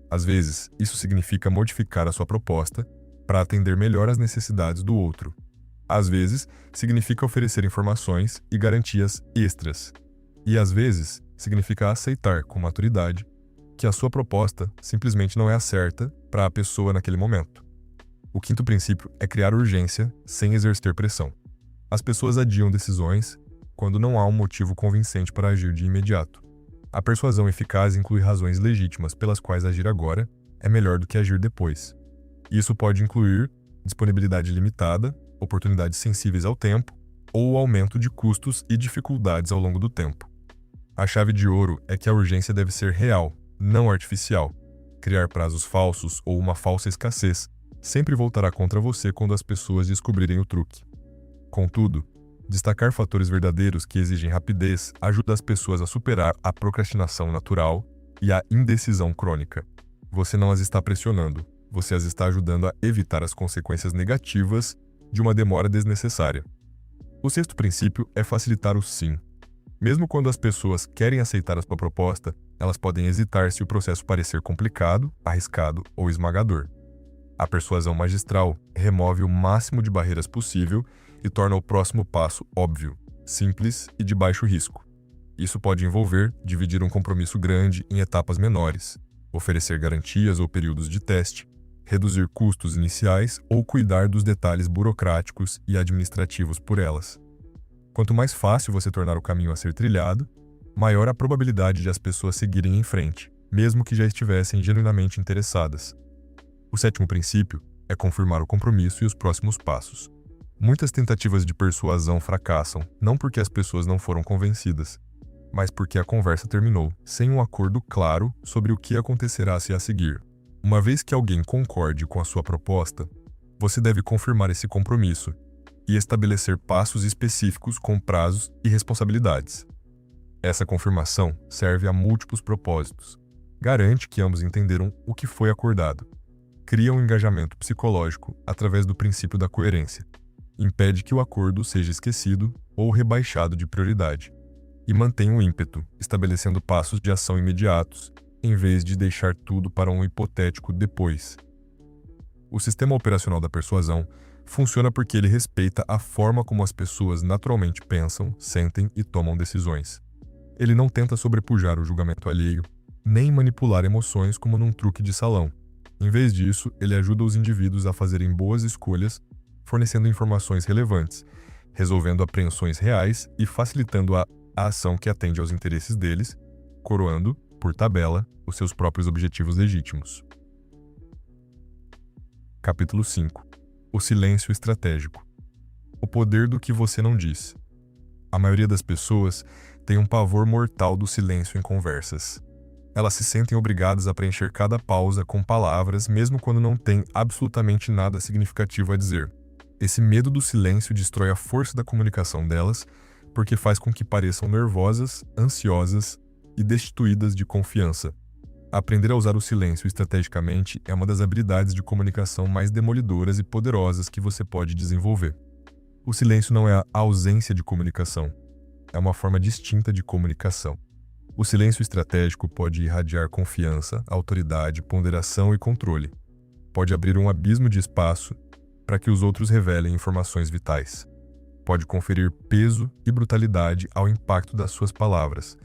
Às vezes, isso significa modificar a sua proposta para atender melhor às necessidades do outro. Às vezes, significa oferecer informações e garantias extras. E às vezes, significa aceitar com maturidade que a sua proposta simplesmente não é a certa para a pessoa naquele momento. O quinto princípio é criar urgência sem exercer pressão. As pessoas adiam decisões quando não há um motivo convincente para agir de imediato. A persuasão eficaz inclui razões legítimas pelas quais agir agora é melhor do que agir depois. Isso pode incluir disponibilidade limitada, oportunidades sensíveis ao tempo ou o aumento de custos e dificuldades ao longo do tempo. A chave de ouro é que a urgência deve ser real, não artificial. Criar prazos falsos ou uma falsa escassez sempre voltará contra você quando as pessoas descobrirem o truque. Contudo, destacar fatores verdadeiros que exigem rapidez ajuda as pessoas a superar a procrastinação natural e a indecisão crônica. Você não as está pressionando, você as está ajudando a evitar as consequências negativas de uma demora desnecessária. O sexto princípio é facilitar o sim. Mesmo quando as pessoas querem aceitar a sua proposta, elas podem hesitar se o processo parecer complicado, arriscado ou esmagador. A persuasão magistral remove o máximo de barreiras possível e torna o próximo passo óbvio, simples e de baixo risco. Isso pode envolver dividir um compromisso grande em etapas menores, oferecer garantias ou períodos de teste, reduzir custos iniciais ou cuidar dos detalhes burocráticos e administrativos por elas. Quanto mais fácil você tornar o caminho a ser trilhado, maior a probabilidade de as pessoas seguirem em frente, mesmo que já estivessem genuinamente interessadas. O sétimo princípio é confirmar o compromisso e os próximos passos. Muitas tentativas de persuasão fracassam, não porque as pessoas não foram convencidas, mas porque a conversa terminou sem um acordo claro sobre o que acontecerá a seguir. Uma vez que alguém concorde com a sua proposta, você deve confirmar esse compromisso e estabelecer passos específicos com prazos e responsabilidades. Essa confirmação serve a múltiplos propósitos. Garante que ambos entenderam o que foi acordado. Cria um engajamento psicológico através do princípio da coerência. Impede que o acordo seja esquecido ou rebaixado de prioridade. E mantém o ímpeto, estabelecendo passos de ação imediatos, em vez de deixar tudo para um hipotético depois. O sistema operacional da persuasão funciona porque ele respeita a forma como as pessoas naturalmente pensam, sentem e tomam decisões. Ele não tenta sobrepujar o julgamento alheio, nem manipular emoções como num truque de salão. Em vez disso, ele ajuda os indivíduos a fazerem boas escolhas, fornecendo informações relevantes, resolvendo apreensões reais e facilitando a ação que atende aos interesses deles, coroando por tabela, os seus próprios objetivos legítimos. Capítulo 5. O silêncio estratégico. O poder do que você não diz. A maioria das pessoas tem um pavor mortal do silêncio em conversas. Elas se sentem obrigadas a preencher cada pausa com palavras, mesmo quando não tem absolutamente nada significativo a dizer. Esse medo do silêncio destrói a força da comunicação delas, porque faz com que pareçam nervosas, ansiosas e destituídas de confiança. Aprender a usar o silêncio estrategicamente é uma das habilidades de comunicação mais demolidoras e poderosas que você pode desenvolver. O silêncio não é a ausência de comunicação, é uma forma distinta de comunicação. O silêncio estratégico pode irradiar confiança, autoridade, ponderação e controle. Pode abrir um abismo de espaço para que os outros revelem informações vitais. Pode conferir peso e brutalidade ao impacto das suas palavras.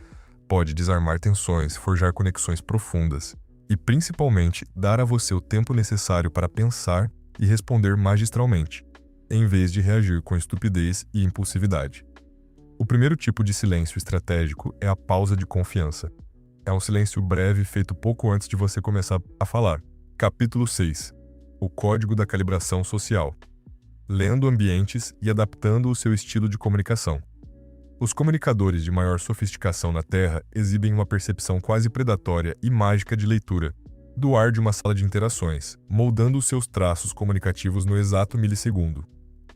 Pode desarmar tensões, forjar conexões profundas e, principalmente, dar a você o tempo necessário para pensar e responder magistralmente, em vez de reagir com estupidez e impulsividade. O primeiro tipo de silêncio estratégico é a pausa de confiança. É um silêncio breve feito pouco antes de você começar a falar. Capítulo 6. O código da calibração social. Lendo ambientes e adaptando o seu estilo de comunicação. Os comunicadores de maior sofisticação na Terra exibem uma percepção quase predatória e mágica de leitura do ar de uma sala de interações, moldando os seus traços comunicativos no exato milissegundo.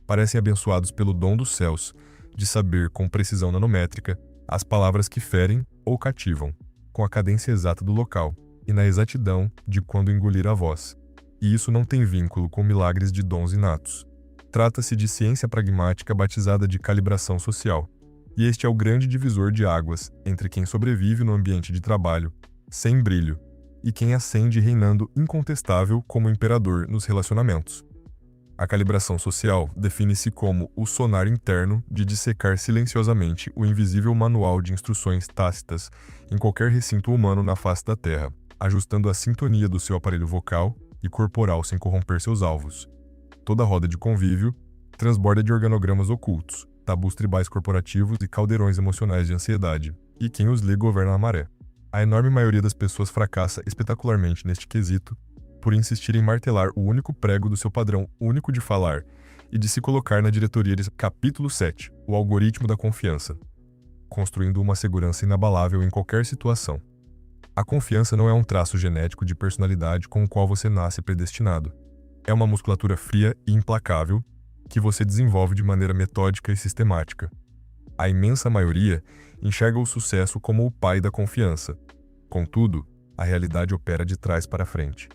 Parecem abençoados pelo dom dos céus de saber com precisão nanométrica as palavras que ferem ou cativam, com a cadência exata do local e na exatidão de quando engolir a voz. E isso não tem vínculo com milagres de dons inatos. Trata-se de ciência pragmática batizada de calibração social. E este é o grande divisor de águas entre quem sobrevive no ambiente de trabalho, sem brilho, e quem ascende reinando incontestável como imperador nos relacionamentos. A calibração social define-se como o sonar interno de dissecar silenciosamente o invisível manual de instruções tácitas em qualquer recinto humano na face da Terra, ajustando a sintonia do seu aparelho vocal e corporal sem corromper seus alvos. Toda roda de convívio transborda de organogramas ocultos, tabus tribais corporativos e caldeirões emocionais de ansiedade, e quem os lê governa a maré. A enorme maioria das pessoas fracassa espetacularmente neste quesito, por insistir em martelar o único prego do seu padrão único de falar e de se colocar na diretoria de Capítulo 7, o algoritmo da confiança, construindo uma segurança inabalável em qualquer situação. A confiança não é um traço genético de personalidade com o qual você nasce predestinado. É uma musculatura fria e implacável que você desenvolve de maneira metódica e sistemática. A imensa maioria enxerga o sucesso como o pai da confiança. Contudo, a realidade opera de trás para frente.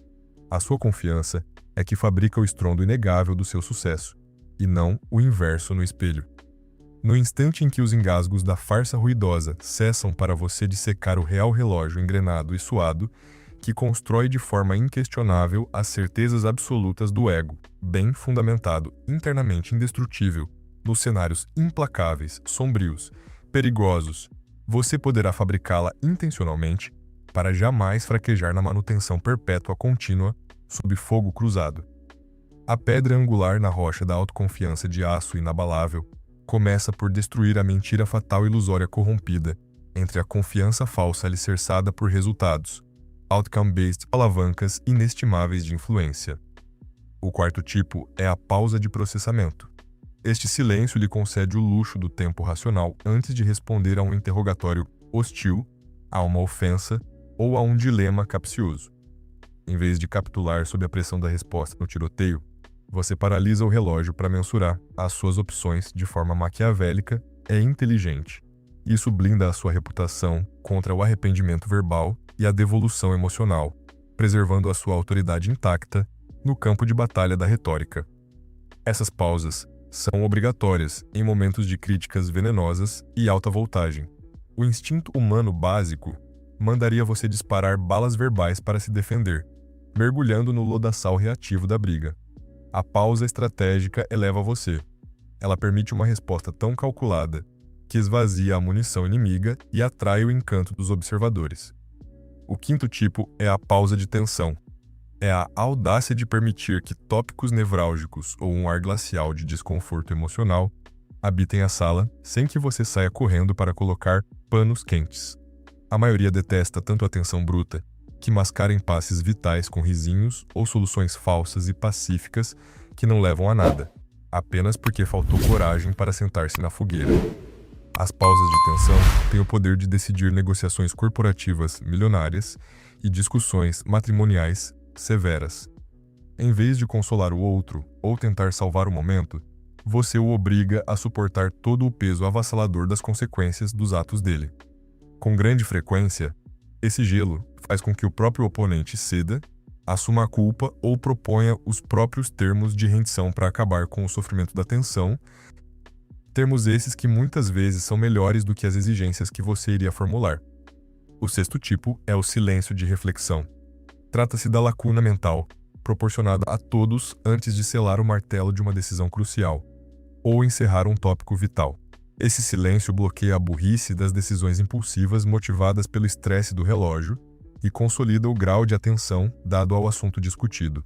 A sua confiança é que fabrica o estrondo inegável do seu sucesso, e não o inverso no espelho. No instante em que os engasgos da farsa ruidosa cessam para você dissecar o real relógio engrenado e suado, que constrói de forma inquestionável as certezas absolutas do ego, bem fundamentado, internamente indestrutível, nos cenários implacáveis, sombrios, perigosos, você poderá fabricá-la intencionalmente para jamais fraquejar na manutenção perpétua contínua, sob fogo cruzado. A pedra angular na rocha da autoconfiança de aço inabalável começa por destruir a mentira fatal e ilusória corrompida entre a confiança falsa alicerçada por resultados, outcome-based alavancas inestimáveis de influência. O quarto tipo é a pausa de processamento. Este silêncio lhe concede o luxo do tempo racional antes de responder a um interrogatório hostil, a uma ofensa ou a um dilema capcioso. Em vez de capitular sob a pressão da resposta no tiroteio, você paralisa o relógio para mensurar as suas opções de forma maquiavélica e inteligente. Isso blinda a sua reputação contra o arrependimento verbal e a devolução emocional, preservando a sua autoridade intacta no campo de batalha da retórica. Essas pausas são obrigatórias em momentos de críticas venenosas e alta voltagem. O instinto humano básico mandaria você disparar balas verbais para se defender, mergulhando no lodaçal reativo da briga. A pausa estratégica eleva você. Ela permite uma resposta tão calculada que esvazia a munição inimiga e atrai o encanto dos observadores. O quinto tipo é a pausa de tensão. É a audácia de permitir que tópicos nevrálgicos ou um ar glacial de desconforto emocional habitem a sala sem que você saia correndo para colocar panos quentes. A maioria detesta tanto a atenção bruta, que mascara impasses vitais com risinhos ou soluções falsas e pacíficas que não levam a nada, apenas porque faltou coragem para sentar-se na fogueira. As pausas de tensão têm o poder de decidir negociações corporativas milionárias e discussões matrimoniais severas. Em vez de consolar o outro ou tentar salvar o momento, você o obriga a suportar todo o peso avassalador das consequências dos atos dele. Com grande frequência, esse gelo faz com que o próprio oponente ceda, assuma a culpa ou proponha os próprios termos de rendição para acabar com o sofrimento da tensão, termos esses que muitas vezes são melhores do que as exigências que você iria formular. O sexto tipo é o silêncio de reflexão. Trata-se da lacuna mental, proporcionada a todos antes de selar o martelo de uma decisão crucial, ou encerrar um tópico vital. Esse silêncio bloqueia a burrice das decisões impulsivas motivadas pelo estresse do relógio e consolida o grau de atenção dado ao assunto discutido.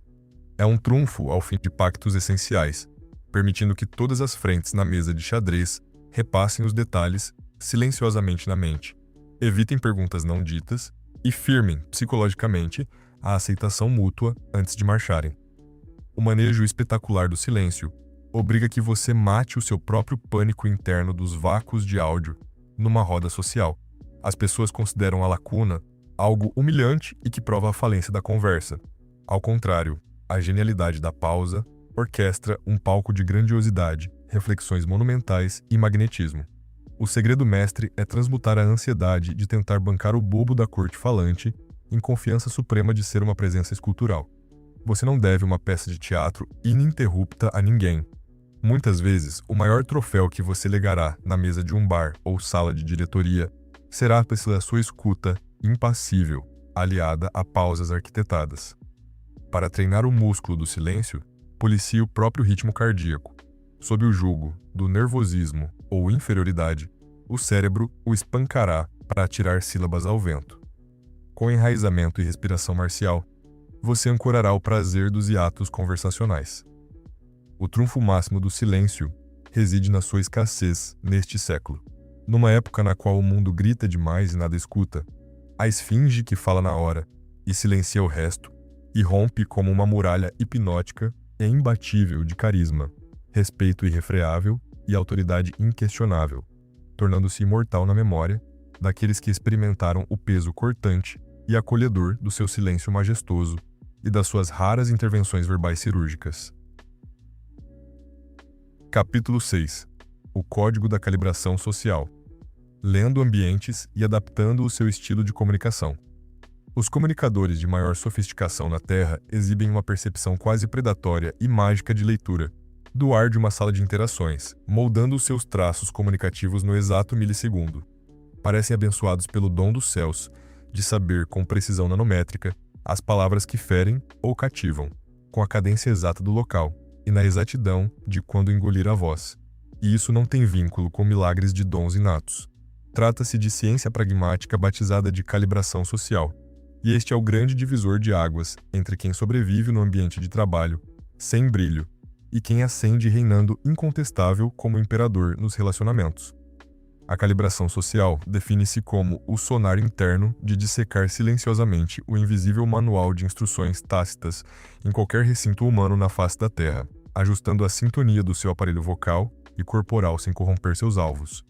É um trunfo ao fim de pactos essenciais, permitindo que todas as frentes na mesa de xadrez repassem os detalhes silenciosamente na mente, evitem perguntas não ditas e firmem, psicologicamente, a aceitação mútua antes de marcharem. O manejo espetacular do silêncio obriga que você mate o seu próprio pânico interno dos vácuos de áudio numa roda social. As pessoas consideram a lacuna algo humilhante e que prova a falência da conversa. Ao contrário, a genialidade da pausa orquestra um palco de grandiosidade, reflexões monumentais e magnetismo. O segredo mestre é transmutar a ansiedade de tentar bancar o bobo da corte falante em confiança suprema de ser uma presença escultural. Você não deve uma peça de teatro ininterrupta a ninguém. Muitas vezes, o maior troféu que você legará na mesa de um bar ou sala de diretoria será pela sua escuta impassível, aliada a pausas arquitetadas. Para treinar o músculo do silêncio, policie o próprio ritmo cardíaco. Sob o jugo do nervosismo ou inferioridade, o cérebro o espancará para atirar sílabas ao vento. Com enraizamento e respiração marcial, você ancorará o prazer dos hiatos conversacionais. O trunfo máximo do silêncio reside na sua escassez neste século. Numa época na qual o mundo grita demais e nada escuta, a esfinge que fala na hora e silencia o resto, e rompe como uma muralha hipnótica e imbatível de carisma, respeito irrefreável e autoridade inquestionável, tornando-se imortal na memória daqueles que experimentaram o peso cortante e acolhedor do seu silêncio majestoso e das suas raras intervenções verbais cirúrgicas. Capítulo 6. O Código da Calibração Social. Lendo ambientes e adaptando o seu estilo de comunicação. Os comunicadores de maior sofisticação na Terra exibem uma percepção quase predatória e mágica de leitura do ar de uma sala de interações, moldando os seus traços comunicativos no exato milissegundo. Parecem abençoados pelo dom dos céus de saber com precisão nanométrica as palavras que ferem ou cativam, com a cadência exata do local e na exatidão de quando engolir a voz. E isso não tem vínculo com milagres de dons inatos. Trata-se de ciência pragmática batizada de calibração social. E este é o grande divisor de águas entre quem sobrevive no ambiente de trabalho, sem brilho, e quem ascende reinando incontestável como imperador nos relacionamentos. A calibração social define-se como o sonar interno de dissecar silenciosamente o invisível manual de instruções tácitas em qualquer recinto humano na face da Terra, ajustando a sintonia do seu aparelho vocal e corporal sem corromper seus alvos.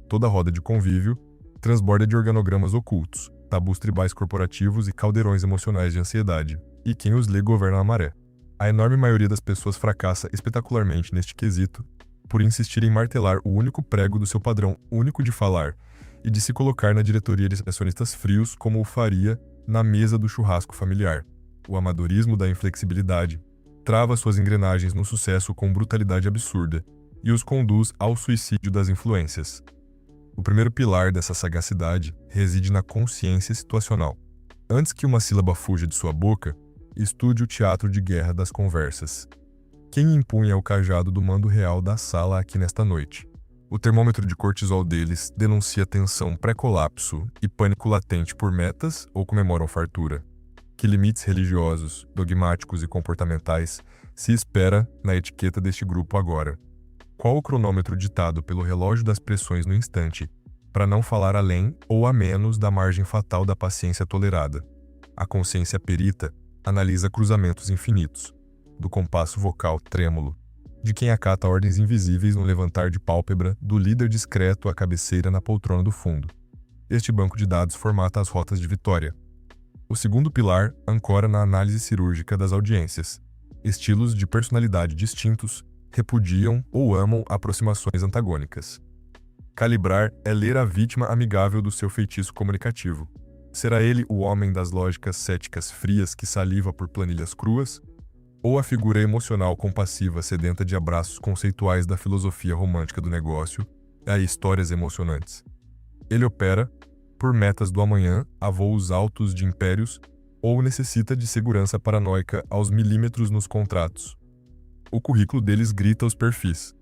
Toda roda de convívio transborda de organogramas ocultos, tabus tribais corporativos e caldeirões emocionais de ansiedade, e quem os lê governa a maré. A enorme maioria das pessoas fracassa espetacularmente neste quesito, por insistir em martelar o único prego do seu padrão único de falar e de se colocar na diretoria de acionistas frios como o faria na mesa do churrasco familiar. O amadorismo da inflexibilidade trava suas engrenagens no sucesso com brutalidade absurda e os conduz ao suicídio das influências. O primeiro pilar dessa sagacidade reside na consciência situacional. Antes que uma sílaba fuja de sua boca, estude o teatro de guerra das conversas. Quem empunha o cajado do mando real da sala aqui nesta noite? O termômetro de cortisol deles denuncia tensão pré-colapso e pânico latente por metas ou comemoram fartura? Que limites religiosos, dogmáticos e comportamentais se espera na etiqueta deste grupo agora? Qual o cronômetro ditado pelo relógio das pressões no instante para não falar além ou a menos da margem fatal da paciência tolerada. A consciência perita analisa cruzamentos infinitos, do compasso vocal trêmulo, de quem acata ordens invisíveis no levantar de pálpebra, do líder discreto à cabeceira na poltrona do fundo. Este banco de dados formata as rotas de vitória. O segundo pilar ancora na análise cirúrgica das audiências. Estilos de personalidade distintos repudiam ou amam aproximações antagônicas. Calibrar é ler a vítima amigável do seu feitiço comunicativo. Será ele o homem das lógicas céticas frias que saliva por planilhas cruas? Ou a figura emocional compassiva sedenta de abraços conceituais da filosofia romântica do negócio e histórias emocionantes? Ele opera por metas do amanhã a voos altos de impérios ou necessita de segurança paranoica aos milímetros nos contratos? O currículo deles grita os perfis,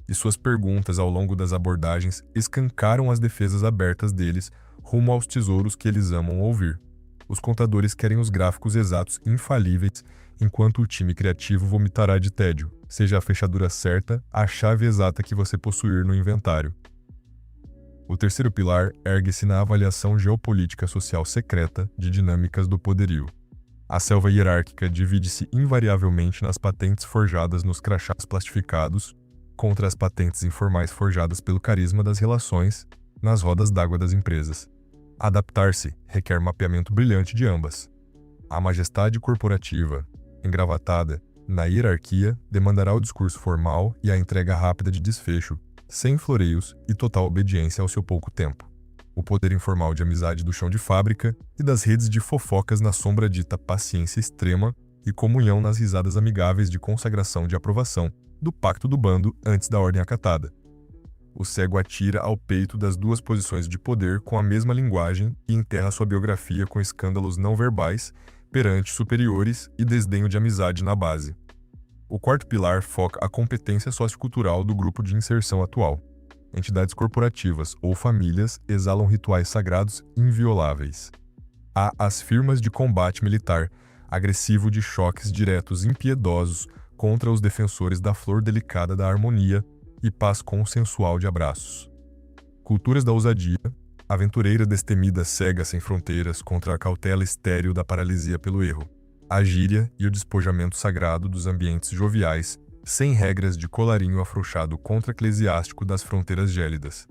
e suas perguntas ao longo das abordagens escancaram as defesas abertas deles rumo aos tesouros que eles amam ouvir. Os contadores querem os gráficos exatos infalíveis, enquanto o time criativo vomitará de tédio, seja a fechadura certa, a chave exata que você possuir no inventário. O terceiro pilar ergue-se na avaliação geopolítica social secreta de dinâmicas do poderio. A selva hierárquica divide-se invariavelmente nas patentes forjadas nos crachás plastificados contra as patentes informais forjadas pelo carisma das relações nas rodas d'água das empresas. Adaptar-se requer mapeamento brilhante de ambas. A majestade corporativa, engravatada na hierarquia, demandará o discurso formal e a entrega rápida de desfecho, sem floreios e total obediência ao seu pouco tempo. O poder informal de amizade do chão de fábrica e das redes de fofocas na sombra dita paciência extrema e comunhão nas risadas amigáveis de consagração de aprovação do pacto do bando antes da ordem acatada. O cego atira ao peito das duas posições de poder com a mesma linguagem e enterra sua biografia com escândalos não verbais perante superiores e desdenho de amizade na base. O quarto pilar foca a competência sociocultural do grupo de inserção atual. Entidades corporativas ou famílias exalam rituais sagrados invioláveis. Há as firmas de combate militar, agressivo de choques diretos impiedosos contra os defensores da flor delicada da harmonia e paz consensual de abraços. Culturas da ousadia, aventureira destemida cega sem fronteiras contra a cautela estéril da paralisia pelo erro. A gíria e o despojamento sagrado dos ambientes joviais, sem regras de colarinho afrouxado contra-eclesiástico das fronteiras gélidas.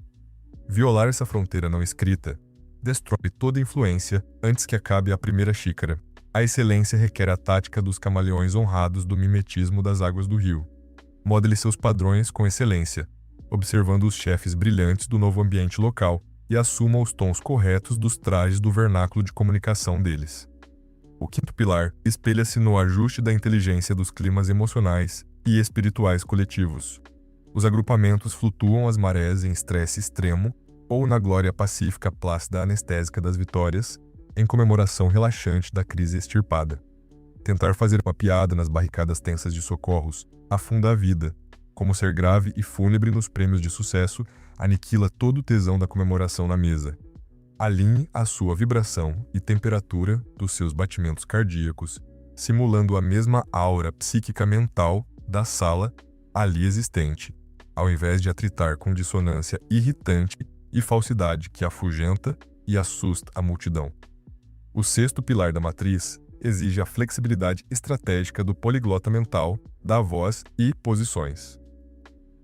Violar essa fronteira não escrita destrói toda influência antes que acabe a primeira xícara. A excelência requer a tática dos camaleões honrados do mimetismo das águas do rio. Modele seus padrões com excelência, observando os chefes brilhantes do novo ambiente local, e assuma os tons corretos dos trajes do vernáculo de comunicação deles. O quinto pilar espelha-se no ajuste da inteligência dos climas emocionais e espirituais coletivos. Os agrupamentos flutuam às marés em estresse extremo ou na glória pacífica plácida anestésica das vitórias, em comemoração relaxante da crise extirpada. Tentar fazer uma piada nas barricadas tensas de socorros afunda a vida, como ser grave e fúnebre nos prêmios de sucesso aniquila todo o tesão da comemoração na mesa. Alinhe a sua vibração e temperatura dos seus batimentos cardíacos, simulando a mesma aura psíquica mental da sala ali existente, ao invés de atritar com dissonância irritante e falsidade que afugenta e assusta a multidão. O sexto pilar da matriz exige a flexibilidade estratégica do poliglota mental, da voz e posições.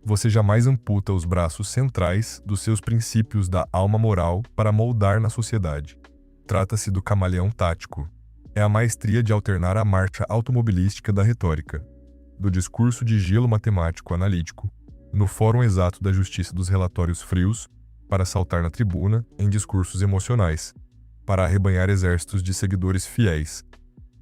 Você jamais amputa os braços centrais dos seus princípios da alma moral para moldar na sociedade. Trata-se do camaleão tático. É a maestria de alternar a marcha automobilística da retórica, do discurso de gelo matemático analítico, no fórum exato da justiça dos relatórios frios, para saltar na tribuna em discursos emocionais, para arrebanhar exércitos de seguidores fiéis,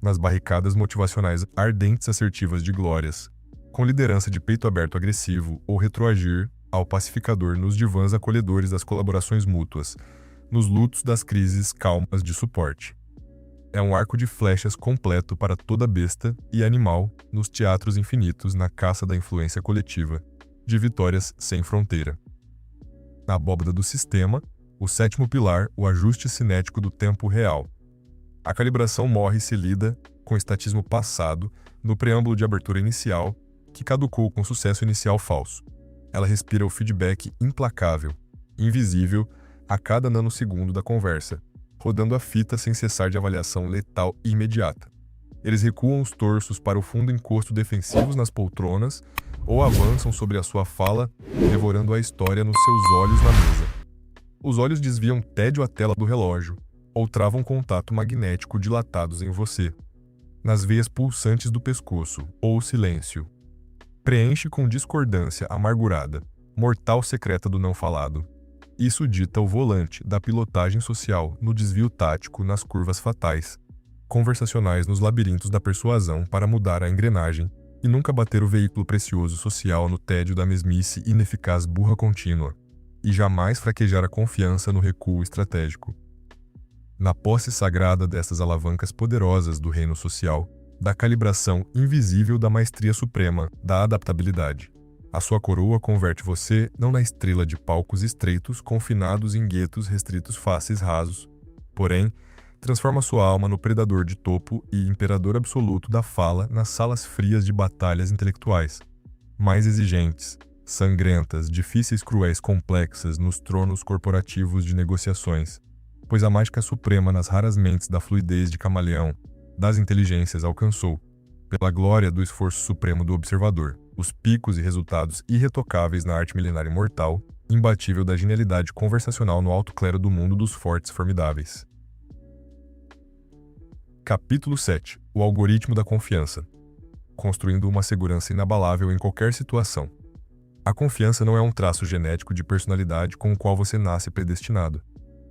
nas barricadas motivacionais ardentes assertivas de glórias, com liderança de peito aberto agressivo ou retroagir ao pacificador nos divãs acolhedores das colaborações mútuas, nos lutos das crises calmas de suporte. É um arco de flechas completo para toda besta e animal nos teatros infinitos na caça da influência coletiva, de vitórias sem fronteira. Na abóbada do sistema, o sétimo pilar, o ajuste cinético do tempo real. A calibração morre se lida com o estatismo passado no preâmbulo de abertura inicial, que caducou com sucesso inicial falso. Ela respira o feedback implacável, invisível, a cada nanosegundo da conversa, rodando a fita sem cessar de avaliação letal e imediata. Eles recuam os torsos para o fundo encosto defensivos nas poltronas ou avançam sobre a sua fala, devorando a história nos seus olhos na mesa. Os olhos desviam tédio à tela do relógio ou travam contato magnético dilatados em você, nas veias pulsantes do pescoço ou o silêncio. Preenche com discordância amargurada, mortal secreta do não falado. Isso dita o volante da pilotagem social no desvio tático nas curvas fatais, conversacionais nos labirintos da persuasão para mudar a engrenagem e nunca bater o veículo precioso social no tédio da mesmice ineficaz burra contínua, e jamais fraquejar a confiança no recuo estratégico. Na posse sagrada dessas alavancas poderosas do reino social, da calibração invisível da maestria suprema, da adaptabilidade. A sua coroa converte você não na estrela de palcos estreitos confinados em guetos restritos fáceis rasos, porém, transforma sua alma no predador de topo e imperador absoluto da fala nas salas frias de batalhas intelectuais, mais exigentes, sangrentas, difíceis, cruéis, complexas nos tronos corporativos de negociações, pois a mágica suprema nas raras mentes da fluidez de camaleão, das inteligências alcançou, pela glória do esforço supremo do observador, os picos e resultados irretocáveis na arte milenar imortal, imbatível da genialidade conversacional no alto clero do mundo dos fortes formidáveis. Capítulo 7. O algoritmo da confiança. Construindo uma segurança inabalável em qualquer situação. A confiança não é um traço genético de personalidade com o qual você nasce predestinado.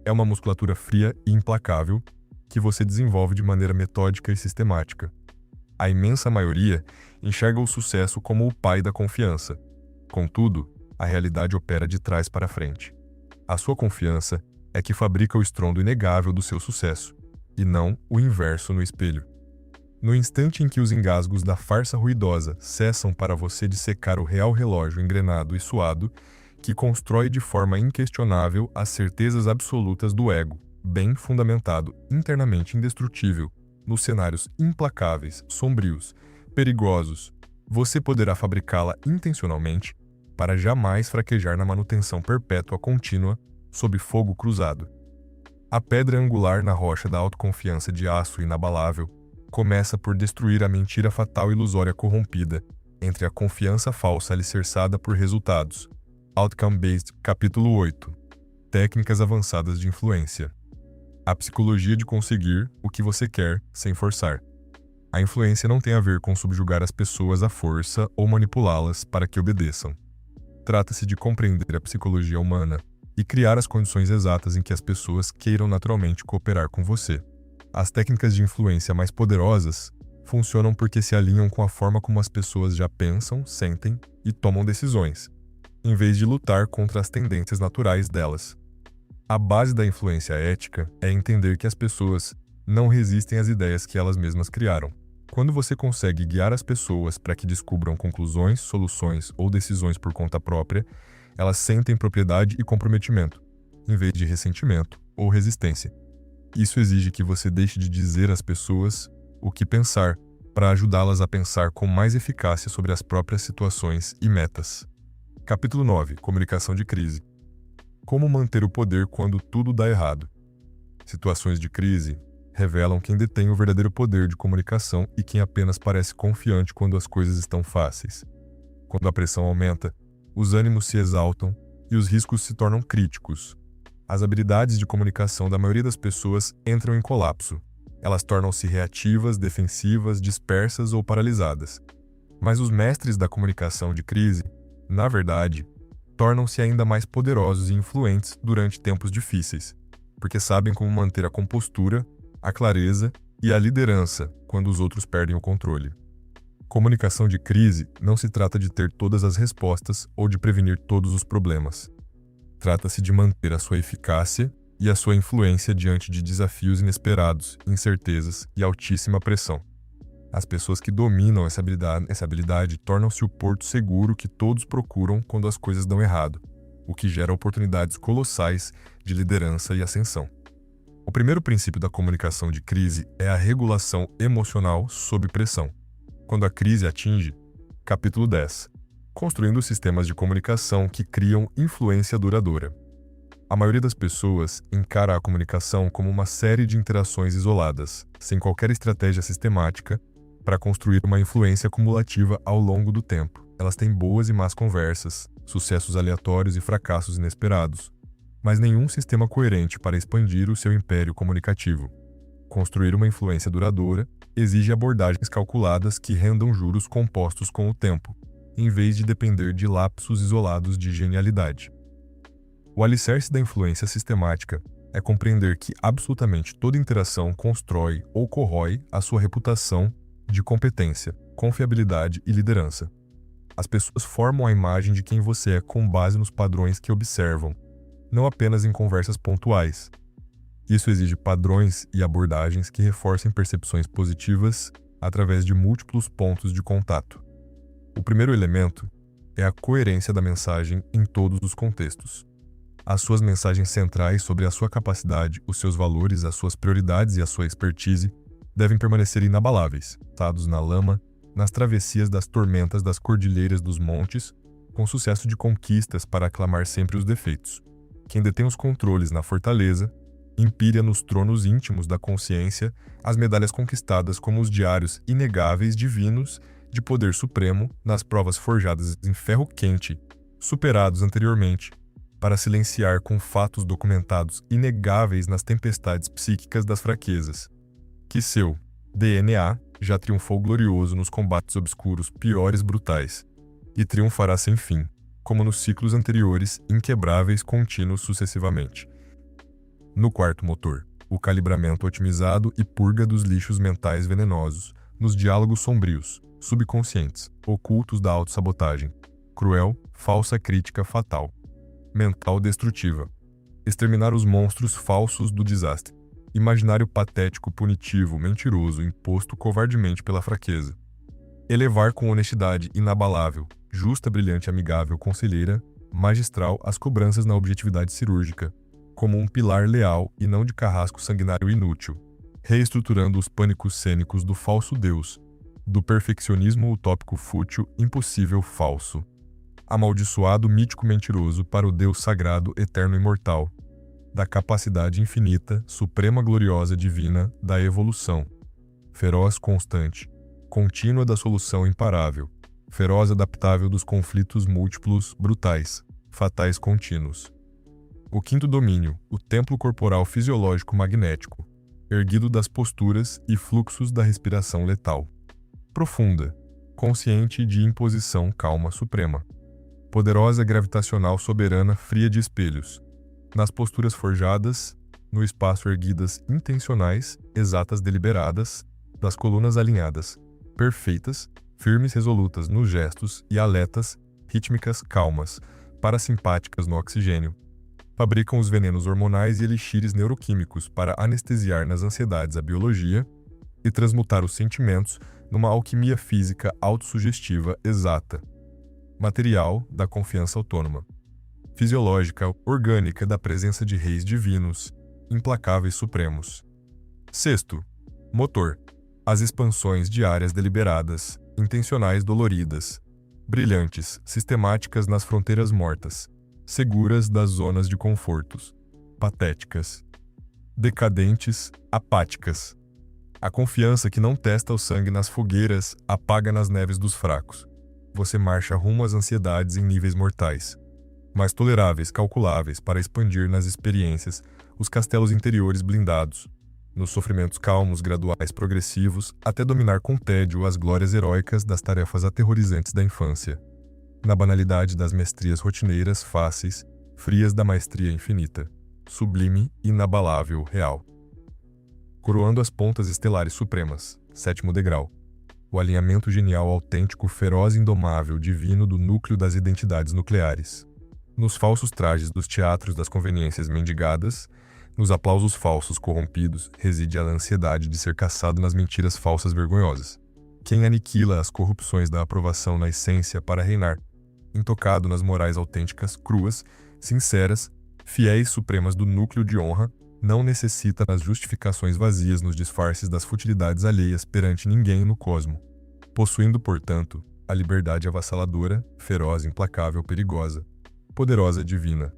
É uma musculatura fria e implacável que você desenvolve de maneira metódica e sistemática. A imensa maioria enxerga o sucesso como o pai da confiança. Contudo, a realidade opera de trás para frente. A sua confiança é que fabrica o estrondo inegável do seu sucesso, e não o inverso no espelho. No instante em que os engasgos da farsa ruidosa cessam para você dissecar o real relógio engrenado e suado, que constrói de forma inquestionável as certezas absolutas do ego, bem fundamentado, internamente indestrutível, nos cenários implacáveis, sombrios, perigosos, você poderá fabricá-la intencionalmente para jamais fraquejar na manutenção perpétua contínua, sob fogo cruzado. A pedra angular na rocha da autoconfiança de aço inabalável começa por destruir a mentira fatal ilusória corrompida entre a confiança falsa alicerçada por resultados. Outcome-Based, capítulo 8. Técnicas avançadas de influência. A psicologia de conseguir o que você quer sem forçar. A influência não tem a ver com subjugar as pessoas à força ou manipulá-las para que obedeçam. Trata-se de compreender a psicologia humana e criar as condições exatas em que as pessoas queiram naturalmente cooperar com você. As técnicas de influência mais poderosas funcionam porque se alinham com a forma como as pessoas já pensam, sentem e tomam decisões, em vez de lutar contra as tendências naturais delas. A base da influência ética é entender que as pessoas não resistem às ideias que elas mesmas criaram. Quando você consegue guiar as pessoas para que descubram conclusões, soluções ou decisões por conta própria, elas sentem propriedade e comprometimento, em vez de ressentimento ou resistência. Isso exige que você deixe de dizer às pessoas o que pensar, para ajudá-las a pensar com mais eficácia sobre as próprias situações e metas. Capítulo 9. Comunicação de crise. Como manter o poder quando tudo dá errado? Situações de crise revelam quem detém o verdadeiro poder de comunicação e quem apenas parece confiante quando as coisas estão fáceis. Quando a pressão aumenta, os ânimos se exaltam e os riscos se tornam críticos. As habilidades de comunicação da maioria das pessoas entram em colapso. Elas tornam-se reativas, defensivas, dispersas ou paralisadas. Mas os mestres da comunicação de crise, na verdade, tornam-se ainda mais poderosos e influentes durante tempos difíceis, porque sabem como manter a compostura, a clareza e a liderança quando os outros perdem o controle. Comunicação de crise não se trata de ter todas as respostas ou de prevenir todos os problemas. Trata-se de manter a sua eficácia e a sua influência diante de desafios inesperados, incertezas e altíssima pressão. As pessoas que dominam essa habilidade tornam-se o porto seguro que todos procuram quando as coisas dão errado, o que gera oportunidades colossais de liderança e ascensão. O primeiro princípio da comunicação de crise é a regulação emocional sob pressão. Quando a crise atinge, capítulo 10. Construindo sistemas de comunicação que criam influência duradoura. A maioria das pessoas encara a comunicação como uma série de interações isoladas, sem qualquer estratégia sistemática, para construir uma influência cumulativa ao longo do tempo. Elas têm boas e más conversas, sucessos aleatórios e fracassos inesperados, mas nenhum sistema coerente para expandir o seu império comunicativo. Construir uma influência duradoura exige abordagens calculadas que rendam juros compostos com o tempo, em vez de depender de lapsos isolados de genialidade. O alicerce da influência sistemática é compreender que absolutamente toda interação constrói ou corrói a sua reputação de competência, confiabilidade e liderança. As pessoas formam a imagem de quem você é com base nos padrões que observam, não apenas em conversas pontuais. Isso exige padrões e abordagens que reforcem percepções positivas através de múltiplos pontos de contato. O primeiro elemento é a coerência da mensagem em todos os contextos. As suas mensagens centrais sobre a sua capacidade, os seus valores, as suas prioridades e a sua expertise devem permanecer inabaláveis, atados na lama, nas travessias das tormentas das cordilheiras dos montes, com sucesso de conquistas para aclamar sempre os defeitos. Quem detém os controles na fortaleza, empilha nos tronos íntimos da consciência as medalhas conquistadas como os diários inegáveis divinos de poder supremo nas provas forjadas em ferro quente, superados anteriormente, para silenciar com fatos documentados inegáveis nas tempestades psíquicas das fraquezas. Que seu DNA já triunfou glorioso nos combates obscuros piores brutais, e triunfará sem fim, como nos ciclos anteriores inquebráveis contínuos sucessivamente. No quarto motor, o calibramento otimizado e purga dos lixos mentais venenosos, nos diálogos sombrios, subconscientes, ocultos da autossabotagem, cruel, falsa crítica fatal, mental destrutiva. Exterminar os monstros falsos do desastre. Imaginário patético, punitivo, mentiroso, imposto covardemente pela fraqueza. Elevar com honestidade inabalável, justa, brilhante, amigável, conselheira, magistral as cobranças na objetividade cirúrgica, como um pilar leal e não de carrasco sanguinário inútil, reestruturando os pânicos cênicos do falso Deus, do perfeccionismo utópico fútil, impossível, falso. Amaldiçoado mítico mentiroso para o Deus sagrado, eterno e imortal, da capacidade infinita, suprema gloriosa divina, da evolução, feroz constante, contínua da solução imparável, feroz adaptável dos conflitos múltiplos, brutais, fatais contínuos. O quinto domínio, o templo corporal fisiológico magnético, erguido das posturas e fluxos da respiração letal. Profunda, consciente de imposição calma suprema. Poderosa gravitacional soberana fria de espelhos. Nas posturas forjadas, no espaço erguidas intencionais, exatas deliberadas, das colunas alinhadas, perfeitas, firmes resolutas nos gestos e aletas, rítmicas calmas, parasimpáticas no oxigênio. Fabricam os venenos hormonais e elixires neuroquímicos para anestesiar nas ansiedades a biologia e transmutar os sentimentos numa alquimia física autossugestiva exata. Material da confiança autônoma. Fisiológica, orgânica da presença de reis divinos, implacáveis supremos. Sexto, motor. As expansões diárias deliberadas, intencionais doloridas, brilhantes, sistemáticas nas fronteiras mortas, seguras das zonas de confortos, patéticas, decadentes, apáticas. A confiança que não testa o sangue nas fogueiras, apaga nas neves dos fracos. Você marcha rumo às ansiedades em níveis mortais, mais toleráveis, calculáveis, para expandir nas experiências os castelos interiores blindados, nos sofrimentos calmos, graduais, progressivos, até dominar com tédio as glórias heróicas das tarefas aterrorizantes da infância, na banalidade das mestrias rotineiras, fáceis, frias da maestria infinita, sublime, inabalável, real. Coroando as pontas estelares supremas, sétimo degrau. O alinhamento genial, autêntico, feroz, indomável, divino do núcleo das identidades nucleares. Nos falsos trajes dos teatros das conveniências mendigadas, nos aplausos falsos corrompidos, reside a ansiedade de ser caçado nas mentiras falsas vergonhosas. Quem aniquila as corrupções da aprovação na essência para reinar, intocado nas morais autênticas, cruas, sinceras, fiéis supremas do núcleo de honra, não necessita das justificações vazias nos disfarces das futilidades alheias perante ninguém no cosmo. Possuindo, portanto, a liberdade avassaladora, feroz, implacável, perigosa, poderosa, divina,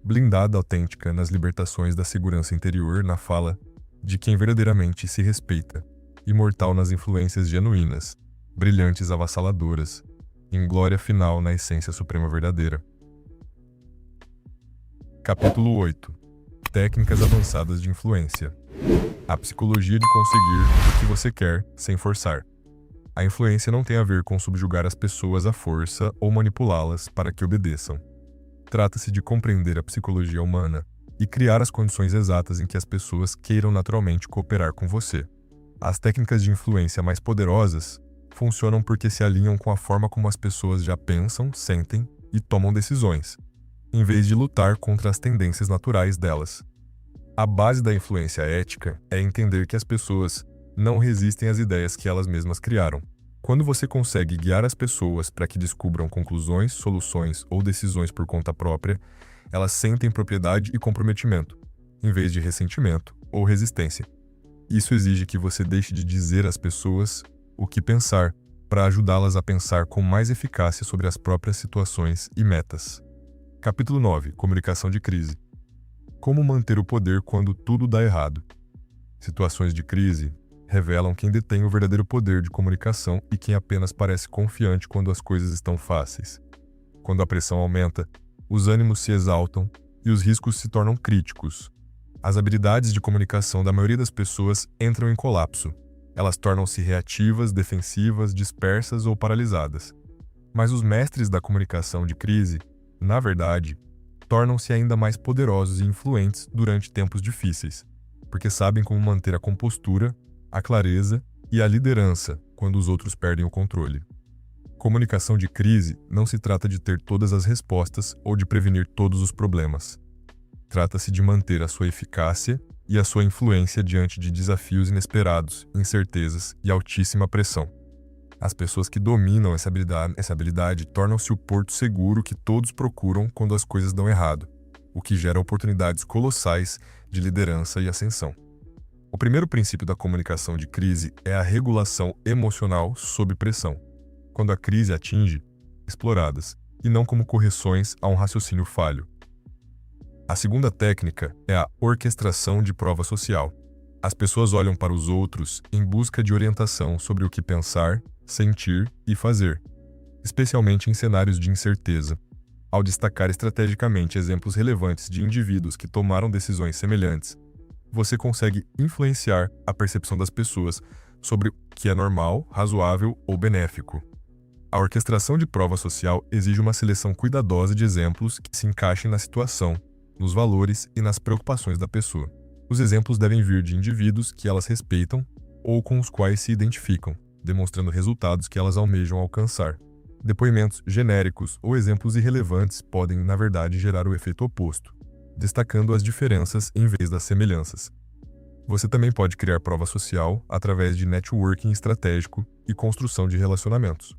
blindada autêntica nas libertações da segurança interior na fala de quem verdadeiramente se respeita, imortal nas influências genuínas, brilhantes avassaladoras, em glória final na essência suprema verdadeira. Capítulo 8. Técnicas avançadas de influência. A psicologia de conseguir o que você quer sem forçar. A influência não tem a ver com subjugar as pessoas à força ou manipulá-las para que obedeçam. Trata-se de compreender a psicologia humana e criar as condições exatas em que as pessoas queiram naturalmente cooperar com você. As técnicas de influência mais poderosas funcionam porque se alinham com a forma como as pessoas já pensam, sentem e tomam decisões, em vez de lutar contra as tendências naturais delas. A base da influência ética é entender que as pessoas não resistem às ideias que elas mesmas criaram. Quando você consegue guiar as pessoas para que descubram conclusões, soluções ou decisões por conta própria, elas sentem propriedade e comprometimento, em vez de ressentimento ou resistência. Isso exige que você deixe de dizer às pessoas o que pensar, para ajudá-las a pensar com mais eficácia sobre as próprias situações e metas. Capítulo 9. Comunicação de crise. Como manter o poder quando tudo dá errado? Situações de crise revelam quem detém o verdadeiro poder de comunicação e quem apenas parece confiante quando as coisas estão fáceis. Quando a pressão aumenta, os ânimos se exaltam e os riscos se tornam críticos. As habilidades de comunicação da maioria das pessoas entram em colapso. Elas tornam-se reativas, defensivas, dispersas ou paralisadas. Mas os mestres da comunicação de crise, na verdade, tornam-se ainda mais poderosos e influentes durante tempos difíceis, porque sabem como manter a compostura, a clareza e a liderança quando os outros perdem o controle. Comunicação de crise não se trata de ter todas as respostas ou de prevenir todos os problemas. Trata-se de manter a sua eficácia e a sua influência diante de desafios inesperados, incertezas e altíssima pressão. As pessoas que dominam essa habilidade tornam-se o porto seguro que todos procuram quando as coisas dão errado, o que gera oportunidades colossais de liderança e ascensão. O primeiro princípio da comunicação de crise é a regulação emocional sob pressão, quando a crise atinge exploradas, e não como correções a um raciocínio falho. A segunda técnica é a orquestração de prova social. As pessoas olham para os outros em busca de orientação sobre o que pensar, sentir e fazer, especialmente em cenários de incerteza. Ao destacar estrategicamente exemplos relevantes de indivíduos que tomaram decisões semelhantes, você consegue influenciar a percepção das pessoas sobre o que é normal, razoável ou benéfico. A orquestração de prova social exige uma seleção cuidadosa de exemplos que se encaixem na situação, nos valores e nas preocupações da pessoa. Os exemplos devem vir de indivíduos que elas respeitam ou com os quais se identificam, demonstrando resultados que elas almejam alcançar. Depoimentos genéricos ou exemplos irrelevantes podem, na verdade, gerar o efeito oposto, destacando as diferenças em vez das semelhanças. Você também pode criar prova social através de networking estratégico e construção de relacionamentos.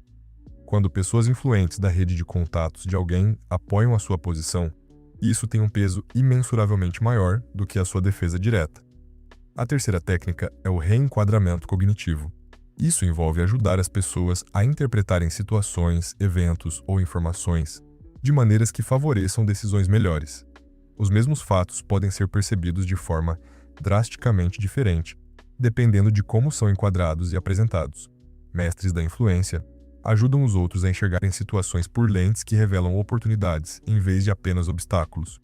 Quando pessoas influentes da rede de contatos de alguém apoiam a sua posição, isso tem um peso imensuravelmente maior do que a sua defesa direta. A terceira técnica é o reenquadramento cognitivo. Isso envolve ajudar as pessoas a interpretarem situações, eventos ou informações de maneiras que favoreçam decisões melhores. Os mesmos fatos podem ser percebidos de forma drasticamente diferente, dependendo de como são enquadrados e apresentados. Mestres da influência ajudam os outros a enxergarem situações por lentes que revelam oportunidades, em vez de apenas obstáculos.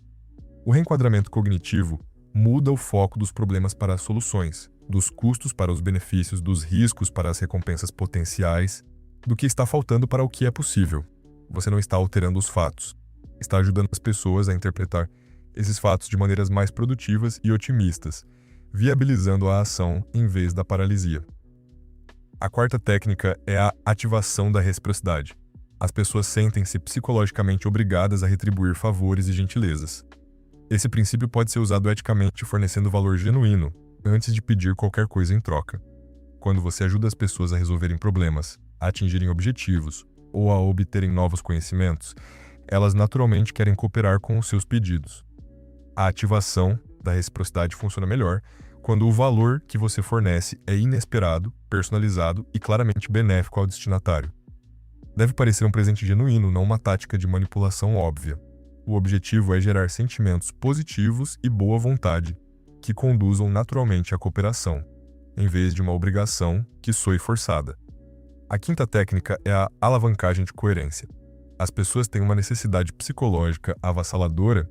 O reenquadramento cognitivo muda o foco dos problemas para as soluções, dos custos para os benefícios, dos riscos para as recompensas potenciais, do que está faltando para o que é possível. Você não está alterando os fatos, está ajudando as pessoas a interpretar esses fatos de maneiras mais produtivas e otimistas, viabilizando a ação em vez da paralisia. A quarta técnica é a ativação da reciprocidade. As pessoas sentem-se psicologicamente obrigadas a retribuir favores e gentilezas. Esse princípio pode ser usado eticamente fornecendo valor genuíno, antes de pedir qualquer coisa em troca. Quando você ajuda as pessoas a resolverem problemas, a atingirem objetivos ou a obterem novos conhecimentos, elas naturalmente querem cooperar com os seus pedidos. A ativação da reciprocidade funciona melhor quando o valor que você fornece é inesperado, personalizado e claramente benéfico ao destinatário. Deve parecer um presente genuíno, não uma tática de manipulação óbvia. O objetivo é gerar sentimentos positivos e boa vontade, que conduzam naturalmente à cooperação, em vez de uma obrigação que soe forçada. A quinta técnica é a alavancagem de coerência. As pessoas têm uma necessidade psicológica avassaladora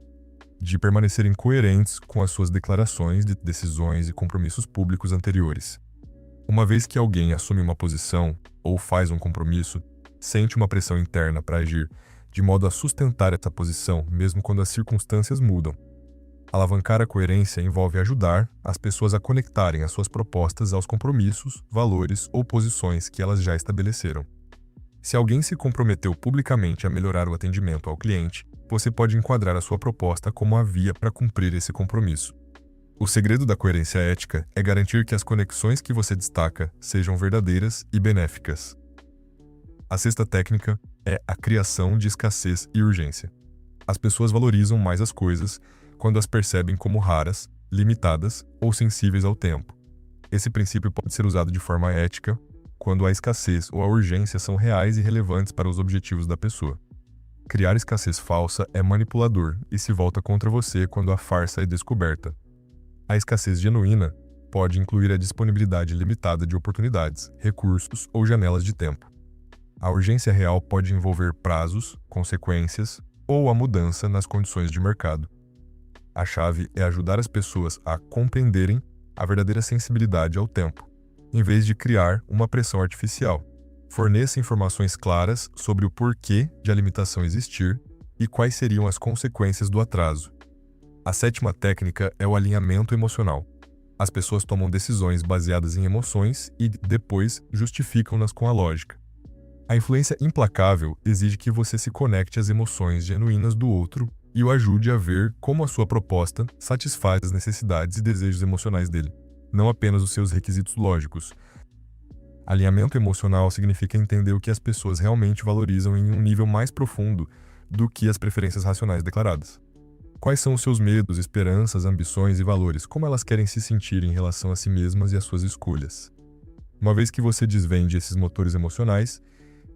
de permanecerem coerentes com as suas declarações de decisões e compromissos públicos anteriores. Uma vez que alguém assume uma posição ou faz um compromisso, sente uma pressão interna para agir de modo a sustentar essa posição, mesmo quando as circunstâncias mudam. Alavancar a coerência envolve ajudar as pessoas a conectarem as suas propostas aos compromissos, valores ou posições que elas já estabeleceram. Se alguém se comprometeu publicamente a melhorar o atendimento ao cliente, você pode enquadrar a sua proposta como a via para cumprir esse compromisso. O segredo da coerência ética é garantir que as conexões que você destaca sejam verdadeiras e benéficas. A sexta técnica é a criação de escassez e urgência. As pessoas valorizam mais as coisas quando as percebem como raras, limitadas ou sensíveis ao tempo. Esse princípio pode ser usado de forma ética quando a escassez ou a urgência são reais e relevantes para os objetivos da pessoa. Criar escassez falsa é manipulador e se volta contra você quando a farsa é descoberta. A escassez genuína pode incluir a disponibilidade limitada de oportunidades, recursos ou janelas de tempo. A urgência real pode envolver prazos, consequências ou a mudança nas condições de mercado. A chave é ajudar as pessoas a compreenderem a verdadeira sensibilidade ao tempo, em vez de criar uma pressão artificial. Forneça informações claras sobre o porquê de a limitação existir e quais seriam as consequências do atraso. A sétima técnica é o alinhamento emocional. As pessoas tomam decisões baseadas em emoções e, depois, justificam-nas com a lógica. A influência implacável exige que você se conecte às emoções genuínas do outro e o ajude a ver como a sua proposta satisfaz as necessidades e desejos emocionais dele, não apenas os seus requisitos lógicos. Alinhamento emocional significa entender o que as pessoas realmente valorizam em um nível mais profundo do que as preferências racionais declaradas. Quais são os seus medos, esperanças, ambições e valores? Como elas querem se sentir em relação a si mesmas e às suas escolhas? Uma vez que você desvende esses motores emocionais,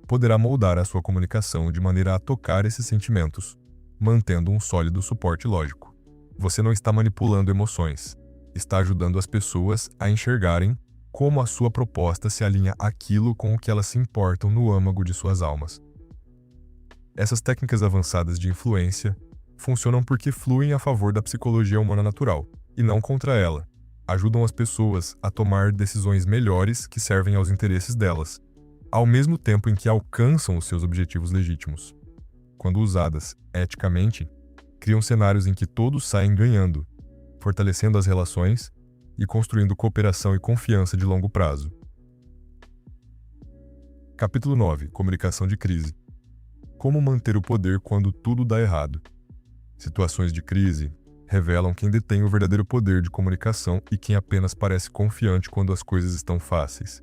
poderá moldar a sua comunicação de maneira a tocar esses sentimentos, mantendo um sólido suporte lógico. Você não está manipulando emoções, está ajudando as pessoas a enxergarem como a sua proposta se alinha àquilo com o que elas se importam no âmago de suas almas. Essas técnicas avançadas de influência funcionam porque fluem a favor da psicologia humana natural, e não contra ela. Ajudam as pessoas a tomar decisões melhores que servem aos interesses delas, ao mesmo tempo em que alcançam os seus objetivos legítimos. Quando usadas eticamente, criam cenários em que todos saem ganhando, fortalecendo as relações e construindo cooperação e confiança de longo prazo. Capítulo 9. Comunicação de crise. Como manter o poder quando tudo dá errado? Situações de crise revelam quem detém o verdadeiro poder de comunicação e quem apenas parece confiante quando as coisas estão fáceis.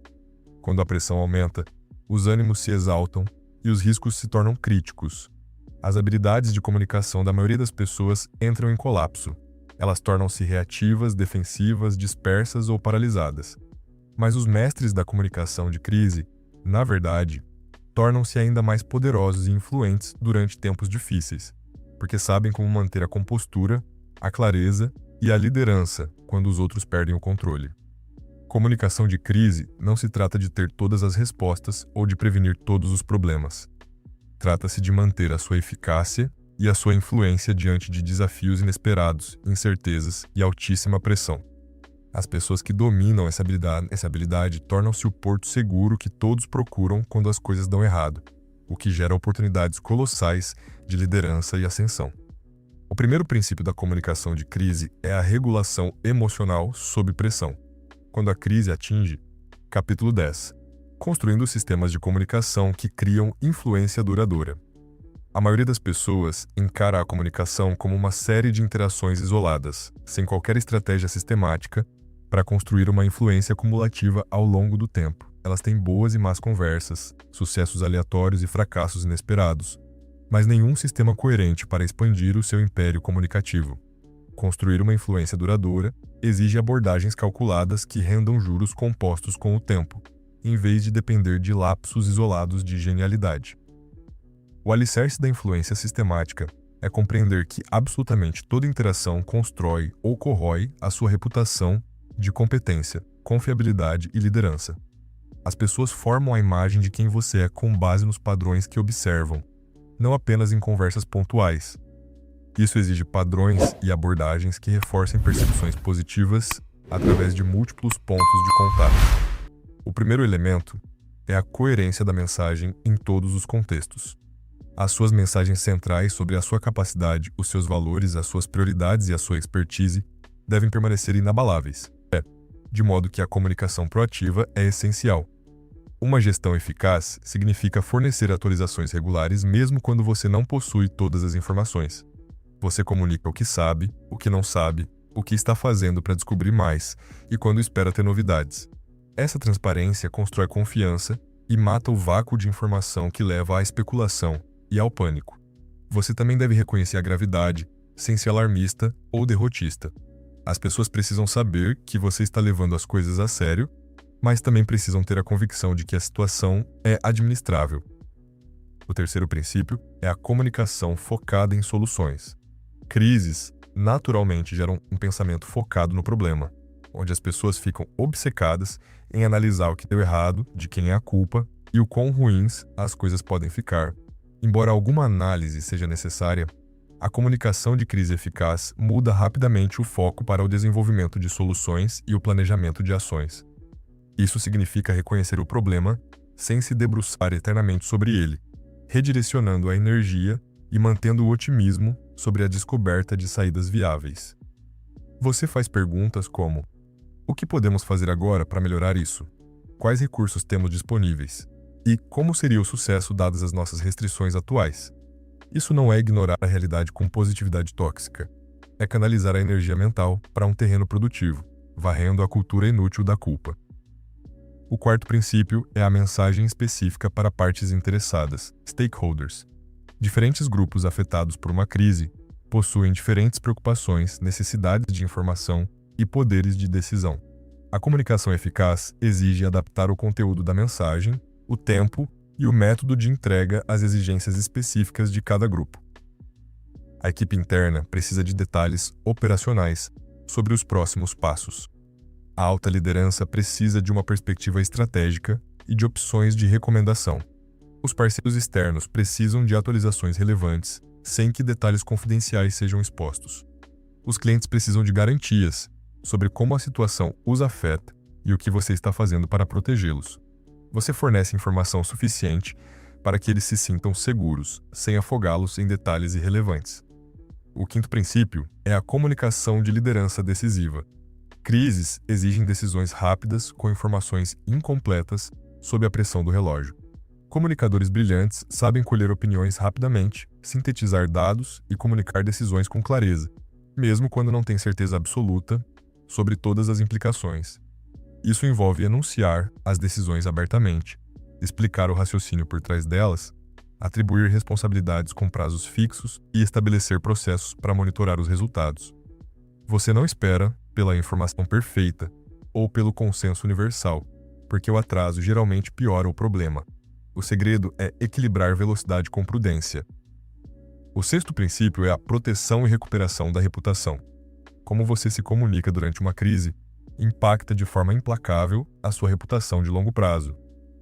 Quando a pressão aumenta, os ânimos se exaltam e os riscos se tornam críticos. As habilidades de comunicação da maioria das pessoas entram em colapso. Elas tornam-se reativas, defensivas, dispersas ou paralisadas. Mas os mestres da comunicação de crise, na verdade, tornam-se ainda mais poderosos e influentes durante tempos difíceis, porque sabem como manter a compostura, a clareza e a liderança quando os outros perdem o controle. Comunicação de crise não se trata de ter todas as respostas ou de prevenir todos os problemas. Trata-se de manter a sua eficácia e a sua influência diante de desafios inesperados, incertezas e altíssima pressão. As pessoas que dominam essa habilidade tornam-se o porto seguro que todos procuram quando as coisas dão errado, o que gera oportunidades colossais de liderança e ascensão. O primeiro princípio da comunicação de crise é a regulação emocional sob pressão. Quando a crise atinge, capítulo 10. Construindo sistemas de comunicação que criam influência duradoura. A maioria das pessoas encara a comunicação como uma série de interações isoladas, sem qualquer estratégia sistemática, para construir uma influência cumulativa ao longo do tempo. Elas têm boas e más conversas, sucessos aleatórios e fracassos inesperados, mas nenhum sistema coerente para expandir o seu império comunicativo. Construir uma influência duradoura exige abordagens calculadas que rendam juros compostos com o tempo, em vez de depender de lapsos isolados de genialidade. O alicerce da influência sistemática é compreender que absolutamente toda interação constrói ou corrói a sua reputação de competência, confiabilidade e liderança. As pessoas formam a imagem de quem você é com base nos padrões que observam, não apenas em conversas pontuais. Isso exige padrões e abordagens que reforcem percepções positivas através de múltiplos pontos de contato. O primeiro elemento é a coerência da mensagem em todos os contextos. As suas mensagens centrais sobre a sua capacidade, os seus valores, as suas prioridades e a sua expertise devem permanecer inabaláveis, de modo que a comunicação proativa é essencial. Uma gestão eficaz significa fornecer atualizações regulares mesmo quando você não possui todas as informações. Você comunica o que sabe, o que não sabe, o que está fazendo para descobrir mais e quando espera ter novidades. Essa transparência constrói confiança e mata o vácuo de informação que leva à especulação e ao pânico. Você também deve reconhecer a gravidade, sem ser alarmista ou derrotista. As pessoas precisam saber que você está levando as coisas a sério, mas também precisam ter a convicção de que a situação é administrável. O terceiro princípio é a comunicação focada em soluções. Crises naturalmente geram um pensamento focado no problema, onde as pessoas ficam obcecadas em analisar o que deu errado, de quem é a culpa e o quão ruins as coisas podem ficar. Embora alguma análise seja necessária, a comunicação de crise eficaz muda rapidamente o foco para o desenvolvimento de soluções e o planejamento de ações. Isso significa reconhecer o problema sem se debruçar eternamente sobre ele, redirecionando a energia e mantendo o otimismo sobre a descoberta de saídas viáveis. Você faz perguntas como: o que podemos fazer agora para melhorar isso? Quais recursos temos disponíveis? E como seria o sucesso dadas as nossas restrições atuais? Isso não é ignorar a realidade com positividade tóxica. É canalizar a energia mental para um terreno produtivo, varrendo a cultura inútil da culpa. O quarto princípio é a mensagem específica para partes interessadas, stakeholders. Diferentes grupos afetados por uma crise possuem diferentes preocupações, necessidades de informação e poderes de decisão. A comunicação eficaz exige adaptar o conteúdo da mensagem, o tempo e o método de entrega às exigências específicas de cada grupo. A equipe interna precisa de detalhes operacionais sobre os próximos passos. A alta liderança precisa de uma perspectiva estratégica e de opções de recomendação. Os parceiros externos precisam de atualizações relevantes, sem que detalhes confidenciais sejam expostos. Os clientes precisam de garantias sobre como a situação os afeta e o que você está fazendo para protegê-los. Você fornece informação suficiente para que eles se sintam seguros, sem afogá-los em detalhes irrelevantes. O quinto princípio é a comunicação de liderança decisiva. Crises exigem decisões rápidas com informações incompletas sob a pressão do relógio. Comunicadores brilhantes sabem colher opiniões rapidamente, sintetizar dados e comunicar decisões com clareza, mesmo quando não têm certeza absoluta sobre todas as implicações. Isso envolve enunciar as decisões abertamente, explicar o raciocínio por trás delas, atribuir responsabilidades com prazos fixos e estabelecer processos para monitorar os resultados. Você não espera pela informação perfeita ou pelo consenso universal, porque o atraso geralmente piora o problema. O segredo é equilibrar velocidade com prudência. O sexto princípio é a proteção e recuperação da reputação. Como você se comunica durante uma crise impacta de forma implacável a sua reputação de longo prazo.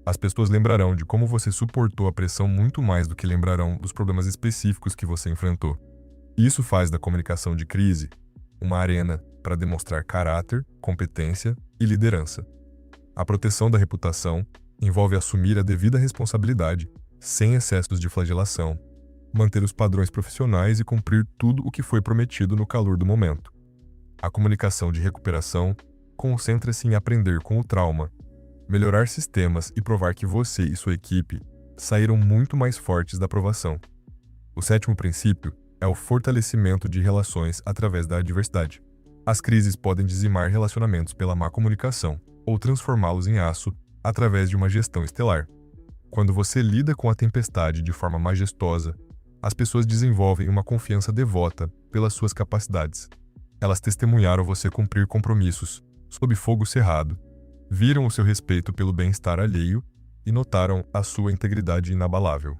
As pessoas lembrarão de como você suportou a pressão muito mais do que lembrarão dos problemas específicos que você enfrentou. Isso faz da comunicação de crise uma arena para demonstrar caráter, competência e liderança. A proteção da reputação envolve assumir a devida responsabilidade, sem excessos de flagelação, manter os padrões profissionais e cumprir tudo o que foi prometido no calor do momento. A comunicação de recuperação concentra-se em aprender com o trauma, melhorar sistemas e provar que você e sua equipe saíram muito mais fortes da provação. O sétimo princípio é o fortalecimento de relações através da adversidade. As crises podem dizimar relacionamentos pela má comunicação ou transformá-los em aço através de uma gestão estelar. Quando você lida com a tempestade de forma majestosa, as pessoas desenvolvem uma confiança devota pelas suas capacidades. Elas testemunharam você cumprir compromissos sob fogo cerrado, viram o seu respeito pelo bem-estar alheio e notaram a sua integridade inabalável.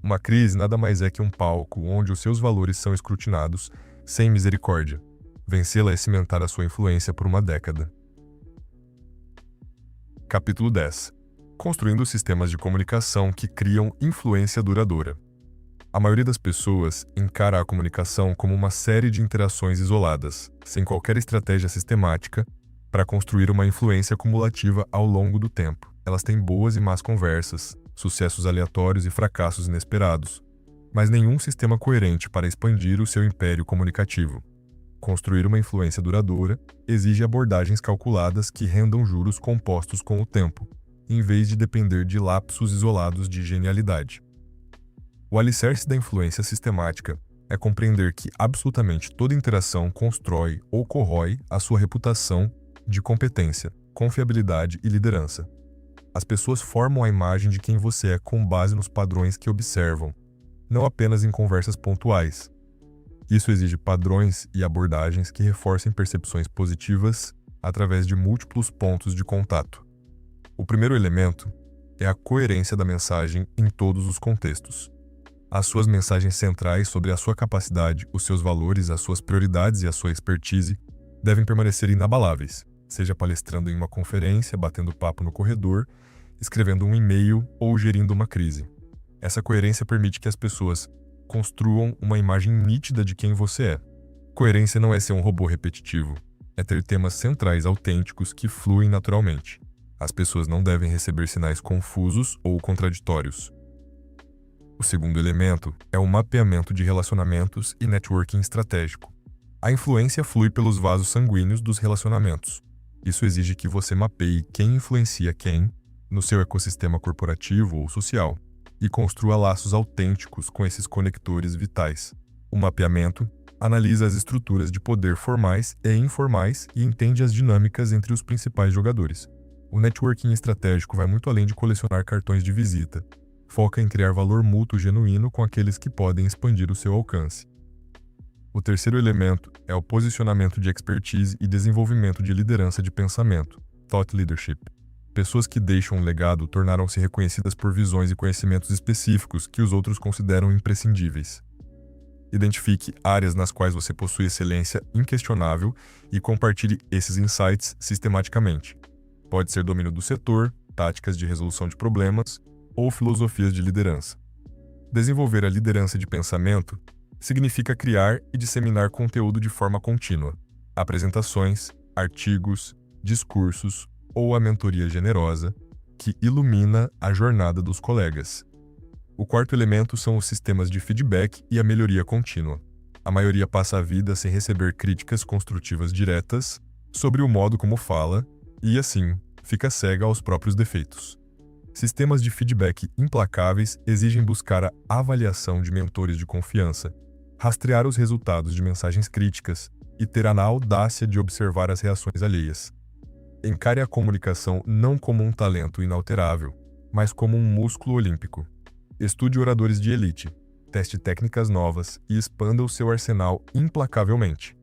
Uma crise nada mais é que um palco onde os seus valores são escrutinados sem misericórdia. Vencê-la é cimentar a sua influência por uma década. Capítulo 10. Construindo sistemas de comunicação que criam influência duradoura. A maioria das pessoas encara a comunicação como uma série de interações isoladas, sem qualquer estratégia sistemática, para construir uma influência cumulativa ao longo do tempo. Elas têm boas e más conversas, sucessos aleatórios e fracassos inesperados, mas nenhum sistema coerente para expandir o seu império comunicativo. Construir uma influência duradoura exige abordagens calculadas que rendam juros compostos com o tempo, em vez de depender de lapsos isolados de genialidade. O alicerce da influência sistemática é compreender que absolutamente toda interação constrói ou corrói a sua reputação de competência, confiabilidade e liderança. As pessoas formam a imagem de quem você é com base nos padrões que observam, não apenas em conversas pontuais. Isso exige padrões e abordagens que reforcem percepções positivas através de múltiplos pontos de contato. O primeiro elemento é a coerência da mensagem em todos os contextos. As suas mensagens centrais sobre a sua capacidade, os seus valores, as suas prioridades e a sua expertise devem permanecer inabaláveis, seja palestrando em uma conferência, batendo papo no corredor, escrevendo um e-mail ou gerindo uma crise. Essa coerência permite que as pessoas construam uma imagem nítida de quem você é. Coerência não é ser um robô repetitivo, é ter temas centrais autênticos que fluem naturalmente. As pessoas não devem receber sinais confusos ou contraditórios. O segundo elemento é o mapeamento de relacionamentos e networking estratégico. A influência flui pelos vasos sanguíneos dos relacionamentos. Isso exige que você mapeie quem influencia quem no seu ecossistema corporativo ou social e construa laços autênticos com esses conectores vitais. O mapeamento analisa as estruturas de poder formais e informais e entende as dinâmicas entre os principais jogadores. O networking estratégico vai muito além de colecionar cartões de visita. Foca em criar valor mútuo genuíno com aqueles que podem expandir o seu alcance. O terceiro elemento é o posicionamento de expertise e desenvolvimento de liderança de pensamento, thought leadership. Pessoas que deixam um legado tornaram-se reconhecidas por visões e conhecimentos específicos que os outros consideram imprescindíveis. Identifique áreas nas quais você possui excelência inquestionável e compartilhe esses insights sistematicamente. Pode ser domínio do setor, táticas de resolução de problemas, ou filosofias de liderança. Desenvolver a liderança de pensamento significa criar e disseminar conteúdo de forma contínua, apresentações, artigos, discursos ou a mentoria generosa que ilumina a jornada dos colegas. O quarto elemento são os sistemas de feedback e a melhoria contínua. A maioria passa a vida sem receber críticas construtivas diretas sobre o modo como fala e, assim, fica cega aos próprios defeitos. Sistemas de feedback implacáveis exigem buscar a avaliação de mentores de confiança, rastrear os resultados de mensagens críticas e ter a audácia de observar as reações alheias. Encare a comunicação não como um talento inalterável, mas como um músculo olímpico. Estude oradores de elite, teste técnicas novas e expanda o seu arsenal implacavelmente.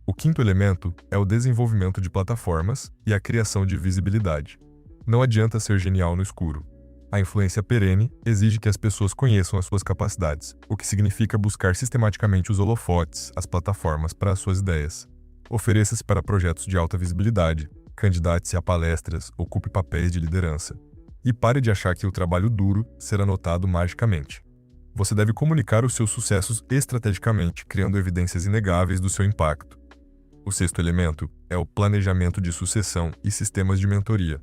O quinto elemento é o desenvolvimento de plataformas e a criação de visibilidade. Não adianta ser genial no escuro. A influência perene exige que as pessoas conheçam as suas capacidades, o que significa buscar sistematicamente os holofotes, as plataformas para as suas ideias. Ofereça-se para projetos de alta visibilidade, candidate-se a palestras, ocupe papéis de liderança. E pare de achar que o trabalho duro será notado magicamente. Você deve comunicar os seus sucessos estrategicamente, criando evidências inegáveis do seu impacto. O sexto elemento é o planejamento de sucessão e sistemas de mentoria.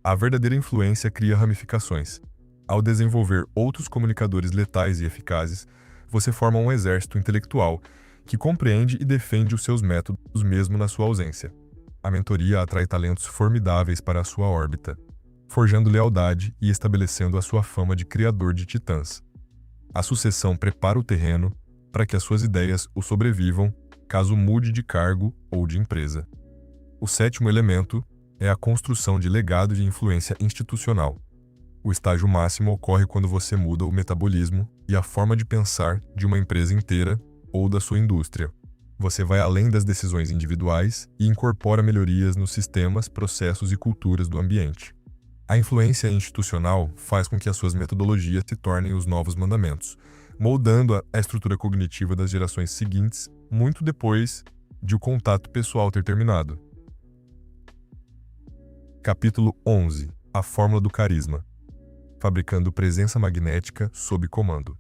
A verdadeira influência cria ramificações. Ao desenvolver outros comunicadores letais e eficazes, você forma um exército intelectual que compreende e defende os seus métodos mesmo na sua ausência. A mentoria atrai talentos formidáveis para a sua órbita, forjando lealdade e estabelecendo a sua fama de criador de titãs. A sucessão prepara o terreno para que as suas ideias o sobrevivam caso mude de cargo ou de empresa. O sétimo elemento é a construção de legado de influência institucional. O estágio máximo ocorre quando você muda o metabolismo e a forma de pensar de uma empresa inteira ou da sua indústria. Você vai além das decisões individuais e incorpora melhorias nos sistemas, processos e culturas do ambiente. A influência institucional faz com que as suas metodologias se tornem os novos mandamentos, moldando a estrutura cognitiva das gerações seguintes muito depois de o contato pessoal ter terminado. Capítulo 11. A fórmula do carisma. Fabricando presença magnética sob comando.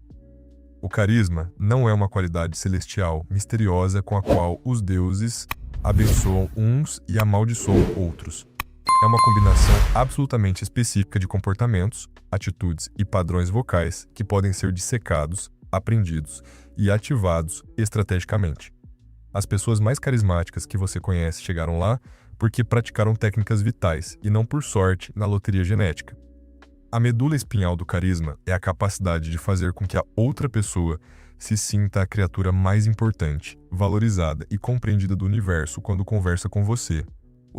O carisma não é uma qualidade celestial misteriosa com a qual os deuses abençoam uns e amaldiçoam outros. É uma combinação absolutamente específica de comportamentos, atitudes e padrões vocais que podem ser dissecados, aprendidos e ativados estrategicamente. As pessoas mais carismáticas que você conhece chegaram lá porque praticaram técnicas vitais e não por sorte na loteria genética. A medula espinhal do carisma é a capacidade de fazer com que a outra pessoa se sinta a criatura mais importante, valorizada e compreendida do universo quando conversa com você.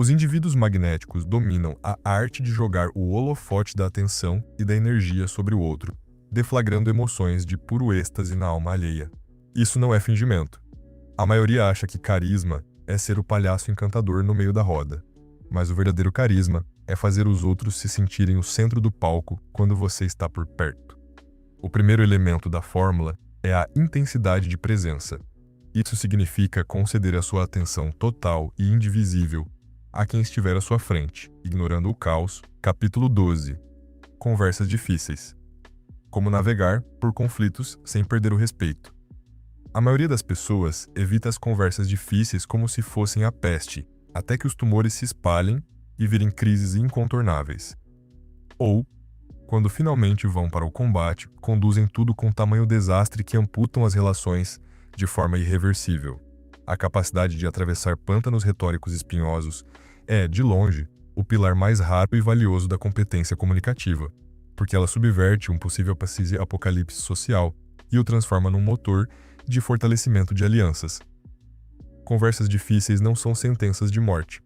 Os indivíduos magnéticos dominam a arte de jogar o holofote da atenção e da energia sobre o outro, deflagrando emoções de puro êxtase na alma alheia. Isso não é fingimento. A maioria acha que carisma é ser o palhaço encantador no meio da roda, mas o verdadeiro carisma é fazer os outros se sentirem o centro do palco quando você está por perto. O primeiro elemento da fórmula é a intensidade de presença. Isso significa conceder a sua atenção total e indivisível a quem estiver à sua frente, ignorando o caos. Capítulo 12. Conversas difíceis. Como navegar por conflitos sem perder o respeito. A maioria das pessoas evita as conversas difíceis como se fossem a peste, até que os tumores se espalhem e virem crises incontornáveis. Ou, quando finalmente vão para o combate, conduzem tudo com tamanho desastre que amputam as relações de forma irreversível. A capacidade de atravessar pântanos retóricos espinhosos é, de longe, o pilar mais raro e valioso da competência comunicativa, porque ela subverte um possível apocalipse social e o transforma num motor de fortalecimento de alianças. Conversas difíceis não são sentenças de morte.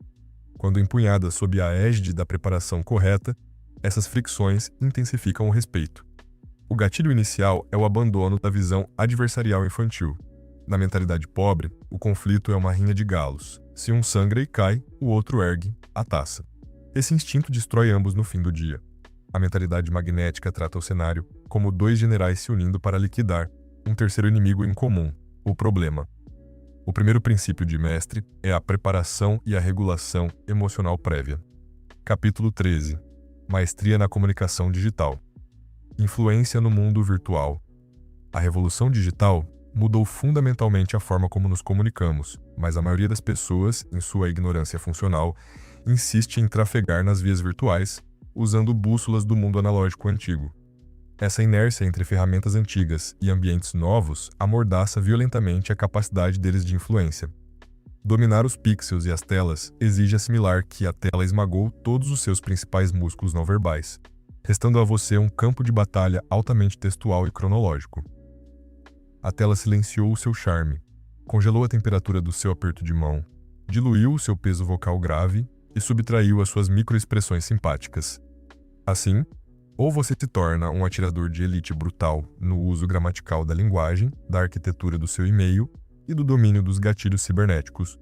Quando empunhadas sob a égide da preparação correta, essas fricções intensificam o respeito. O gatilho inicial é o abandono da visão adversarial infantil. Na mentalidade pobre, o conflito é uma rinha de galos. Se um sangra e cai, o outro ergue a taça. Esse instinto destrói ambos no fim do dia. A mentalidade magnética trata o cenário como dois generais se unindo para liquidar um terceiro inimigo em comum, o problema. O primeiro princípio de mestre é a preparação e a regulação emocional prévia. Capítulo 13. Maestria na comunicação digital. Influência no mundo virtual. A revolução digital mudou fundamentalmente a forma como nos comunicamos, mas a maioria das pessoas, em sua ignorância funcional, insiste em trafegar nas vias virtuais, usando bússolas do mundo analógico antigo. Essa inércia entre ferramentas antigas e ambientes novos amordaça violentamente a capacidade deles de influência. Dominar os pixels e as telas exige assimilar que a tela esmagou todos os seus principais músculos não verbais, restando a você um campo de batalha altamente textual e cronológico. A tela silenciou o seu charme, congelou a temperatura do seu aperto de mão, diluiu o seu peso vocal grave e subtraiu as suas microexpressões simpáticas. Assim, ou você se torna um atirador de elite brutal no uso gramatical da linguagem, da arquitetura do seu e-mail e do domínio dos gatilhos cibernéticos,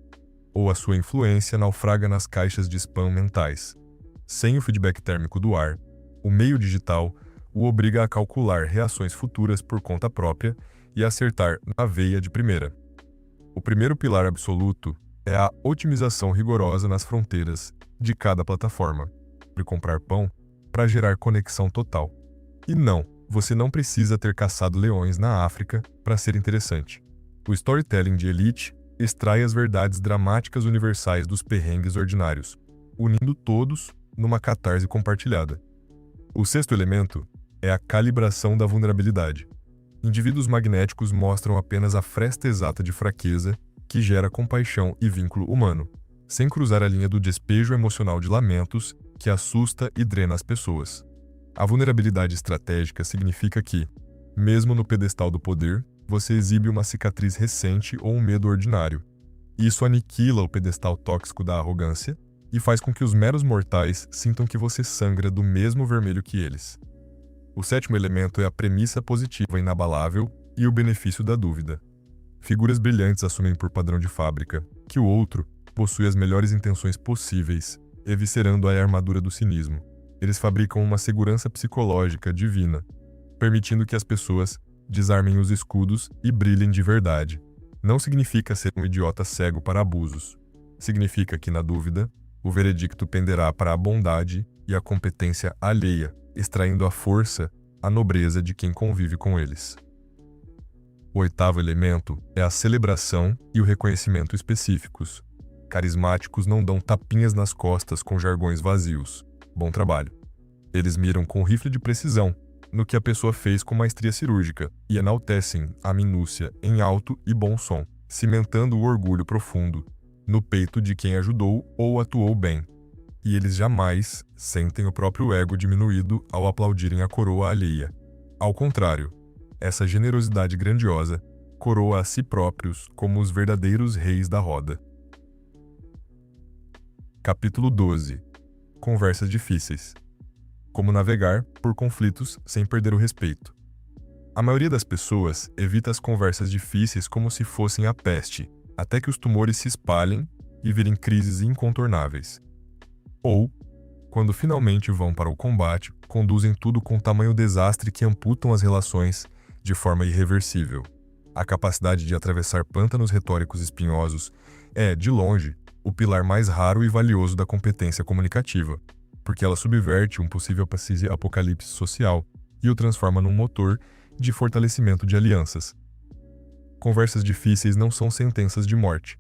ou a sua influência naufraga nas caixas de spam mentais. Sem o feedback térmico do ar, o meio digital o obriga a calcular reações futuras por conta própria e acertar na veia de primeira. O primeiro pilar absoluto é a otimização rigorosa nas fronteiras de cada plataforma, de comprar pão para gerar conexão total. E não, você não precisa ter caçado leões na África para ser interessante. O storytelling de elite extrai as verdades dramáticas universais dos perrengues ordinários, unindo todos numa catarse compartilhada. O sexto elemento é a calibração da vulnerabilidade. Indivíduos magnéticos mostram apenas a fresta exata de fraqueza que gera compaixão e vínculo humano, sem cruzar a linha do despejo emocional de lamentos que assusta e drena as pessoas. A vulnerabilidade estratégica significa que, mesmo no pedestal do poder, você exibe uma cicatriz recente ou um medo ordinário. Isso aniquila o pedestal tóxico da arrogância e faz com que os meros mortais sintam que você sangra do mesmo vermelho que eles. O sétimo elemento é a premissa positiva inabalável e o benefício da dúvida. Figuras brilhantes assumem por padrão de fábrica que o outro possui as melhores intenções possíveis, eviscerando a armadura do cinismo. Eles fabricam uma segurança psicológica divina, permitindo que as pessoas desarmem os escudos e brilhem de verdade. Não significa ser um idiota cego para abusos. Significa que, na dúvida, o veredicto penderá para a bondade e a competência alheia, extraindo a força, a nobreza de quem convive com eles. O oitavo elemento é a celebração e o reconhecimento específicos. Carismáticos não dão tapinhas nas costas com jargões vazios. Bom trabalho. Eles miram com rifle de precisão no que a pessoa fez com maestria cirúrgica e enaltecem a minúcia em alto e bom som, cimentando o orgulho profundo no peito de quem ajudou ou atuou bem. E eles jamais sentem o próprio ego diminuído ao aplaudirem a coroa alheia. Ao contrário, essa generosidade grandiosa coroa a si próprios como os verdadeiros reis da roda. Capítulo 12. Conversas difíceis. Como navegar por conflitos sem perder o respeito. A maioria das pessoas evita as conversas difíceis como se fossem a peste, até que os tumores se espalhem e virem crises incontornáveis. Ou, quando finalmente vão para o combate, conduzem tudo com tamanho desastre que amputam as relações de forma irreversível. A capacidade de atravessar pântanos retóricos espinhosos é, de longe, o pilar mais raro e valioso da competência comunicativa, porque ela subverte um possível apocalipse social e o transforma num motor de fortalecimento de alianças. Conversas difíceis não são sentenças de morte.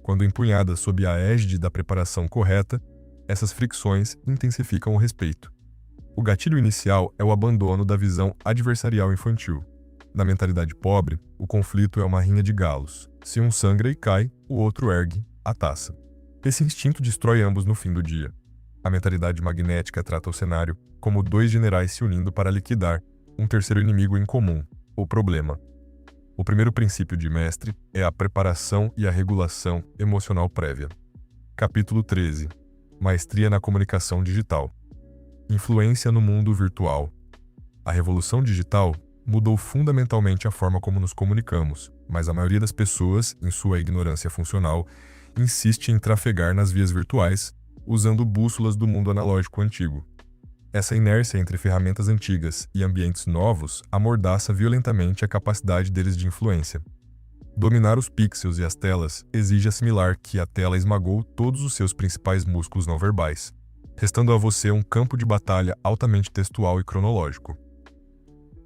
Quando empunhadas sob a égide da preparação correta, essas fricções intensificam o respeito. O gatilho inicial é o abandono da visão adversarial infantil. Na mentalidade pobre, o conflito é uma rinha de galos. Se um sangra e cai, o outro ergue a taça. Esse instinto destrói ambos no fim do dia. A mentalidade magnética trata o cenário como dois generais se unindo para liquidar um terceiro inimigo em comum, o problema. O primeiro princípio de mestre é a preparação e a regulação emocional prévia. Capítulo 13. Maestria na comunicação digital. Influência no mundo virtual. A revolução digital mudou fundamentalmente a forma como nos comunicamos, mas a maioria das pessoas, em sua ignorância funcional, insiste em trafegar nas vias virtuais, usando bússolas do mundo analógico antigo. Essa inércia entre ferramentas antigas e ambientes novos amordaça violentamente a capacidade deles de influência. Dominar os pixels e as telas exige assimilar que a tela esmagou todos os seus principais músculos não verbais, restando a você um campo de batalha altamente textual e cronológico.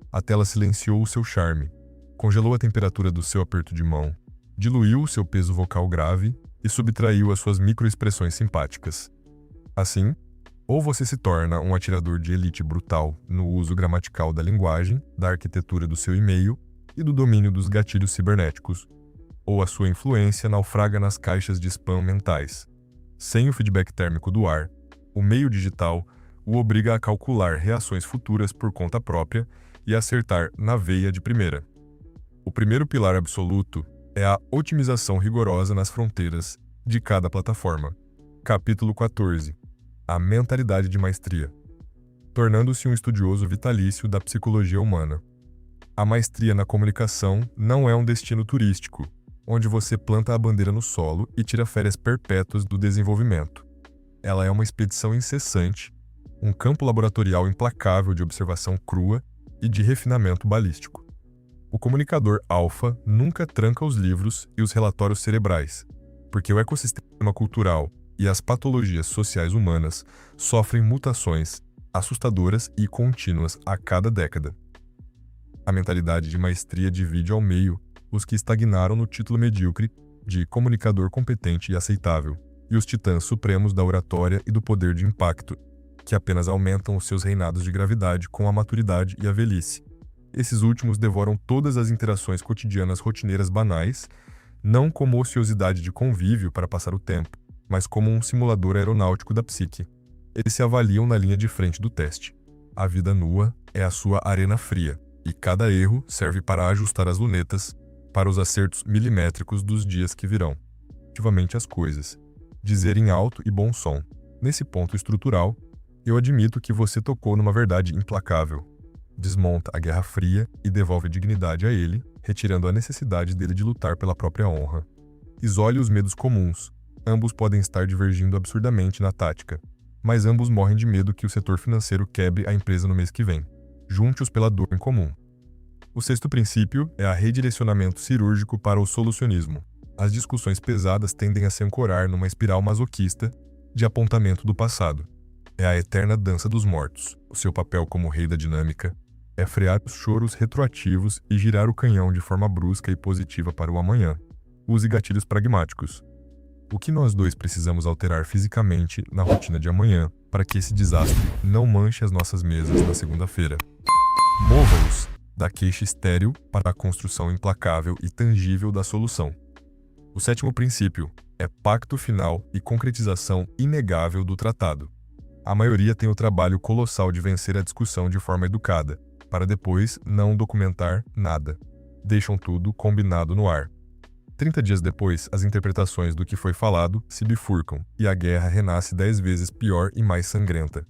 A tela silenciou o seu charme, congelou a temperatura do seu aperto de mão, diluiu o seu peso vocal grave e subtraiu as suas microexpressões simpáticas. Assim, ou você se torna um atirador de elite brutal no uso gramatical da linguagem, da arquitetura do seu e-mail e do domínio dos gatilhos cibernéticos, ou a sua influência naufraga nas caixas de spam mentais. Sem o feedback térmico do ar, o meio digital o obriga a calcular reações futuras por conta própria e acertar na veia de primeira. O primeiro pilar absoluto é a otimização rigorosa nas fronteiras de cada plataforma. Capítulo 14. A mentalidade de maestria. Tornando-se um estudioso vitalício da psicologia humana. A maestria na comunicação não é um destino turístico, onde você planta a bandeira no solo e tira férias perpétuas do desenvolvimento. Ela é uma expedição incessante, um campo laboratorial implacável de observação crua e de refinamento balístico. O comunicador alfa nunca tranca os livros e os relatórios cerebrais, porque o ecossistema cultural e as patologias sociais humanas sofrem mutações assustadoras e contínuas a cada década. A mentalidade de maestria divide ao meio os que estagnaram no título medíocre de comunicador competente e aceitável, e os titãs supremos da oratória e do poder de impacto, que apenas aumentam os seus reinados de gravidade com a maturidade e a velhice. Esses últimos devoram todas as interações cotidianas rotineiras banais, não como ociosidade de convívio para passar o tempo, mas como um simulador aeronáutico da psique. Eles se avaliam na linha de frente do teste. A vida nua é a sua arena fria, e cada erro serve para ajustar as lunetas para os acertos milimétricos dos dias que virão. Ativamente as coisas. Dizer em alto e bom som. Nesse ponto estrutural, eu admito que você tocou numa verdade implacável. Desmonta a Guerra Fria e devolve dignidade a ele, retirando a necessidade dele de lutar pela própria honra. Isole os medos comuns. Ambos podem estar divergindo absurdamente na tática, mas ambos morrem de medo que o setor financeiro quebre a empresa no mês que vem. Junte-os pela dor em comum. O sexto princípio é a redirecionamento cirúrgico para o solucionismo. As discussões pesadas tendem a se ancorar numa espiral masoquista de apontamento do passado. É a eterna dança dos mortos. O seu papel como rei da dinâmica é frear os choros retroativos e girar o canhão de forma brusca e positiva para o amanhã. Use gatilhos pragmáticos. O que nós dois precisamos alterar fisicamente na rotina de amanhã para que esse desastre não manche as nossas mesas na segunda-feira? Mova-os da queixa estéril para a construção implacável e tangível da solução. O sétimo princípio é pacto final e concretização inegável do tratado. A maioria tem o trabalho colossal de vencer a discussão de forma educada, para depois não documentar nada. Deixam tudo combinado no ar. 30 dias depois, as interpretações do que foi falado se bifurcam, e a guerra renasce 10 vezes pior e mais sangrenta.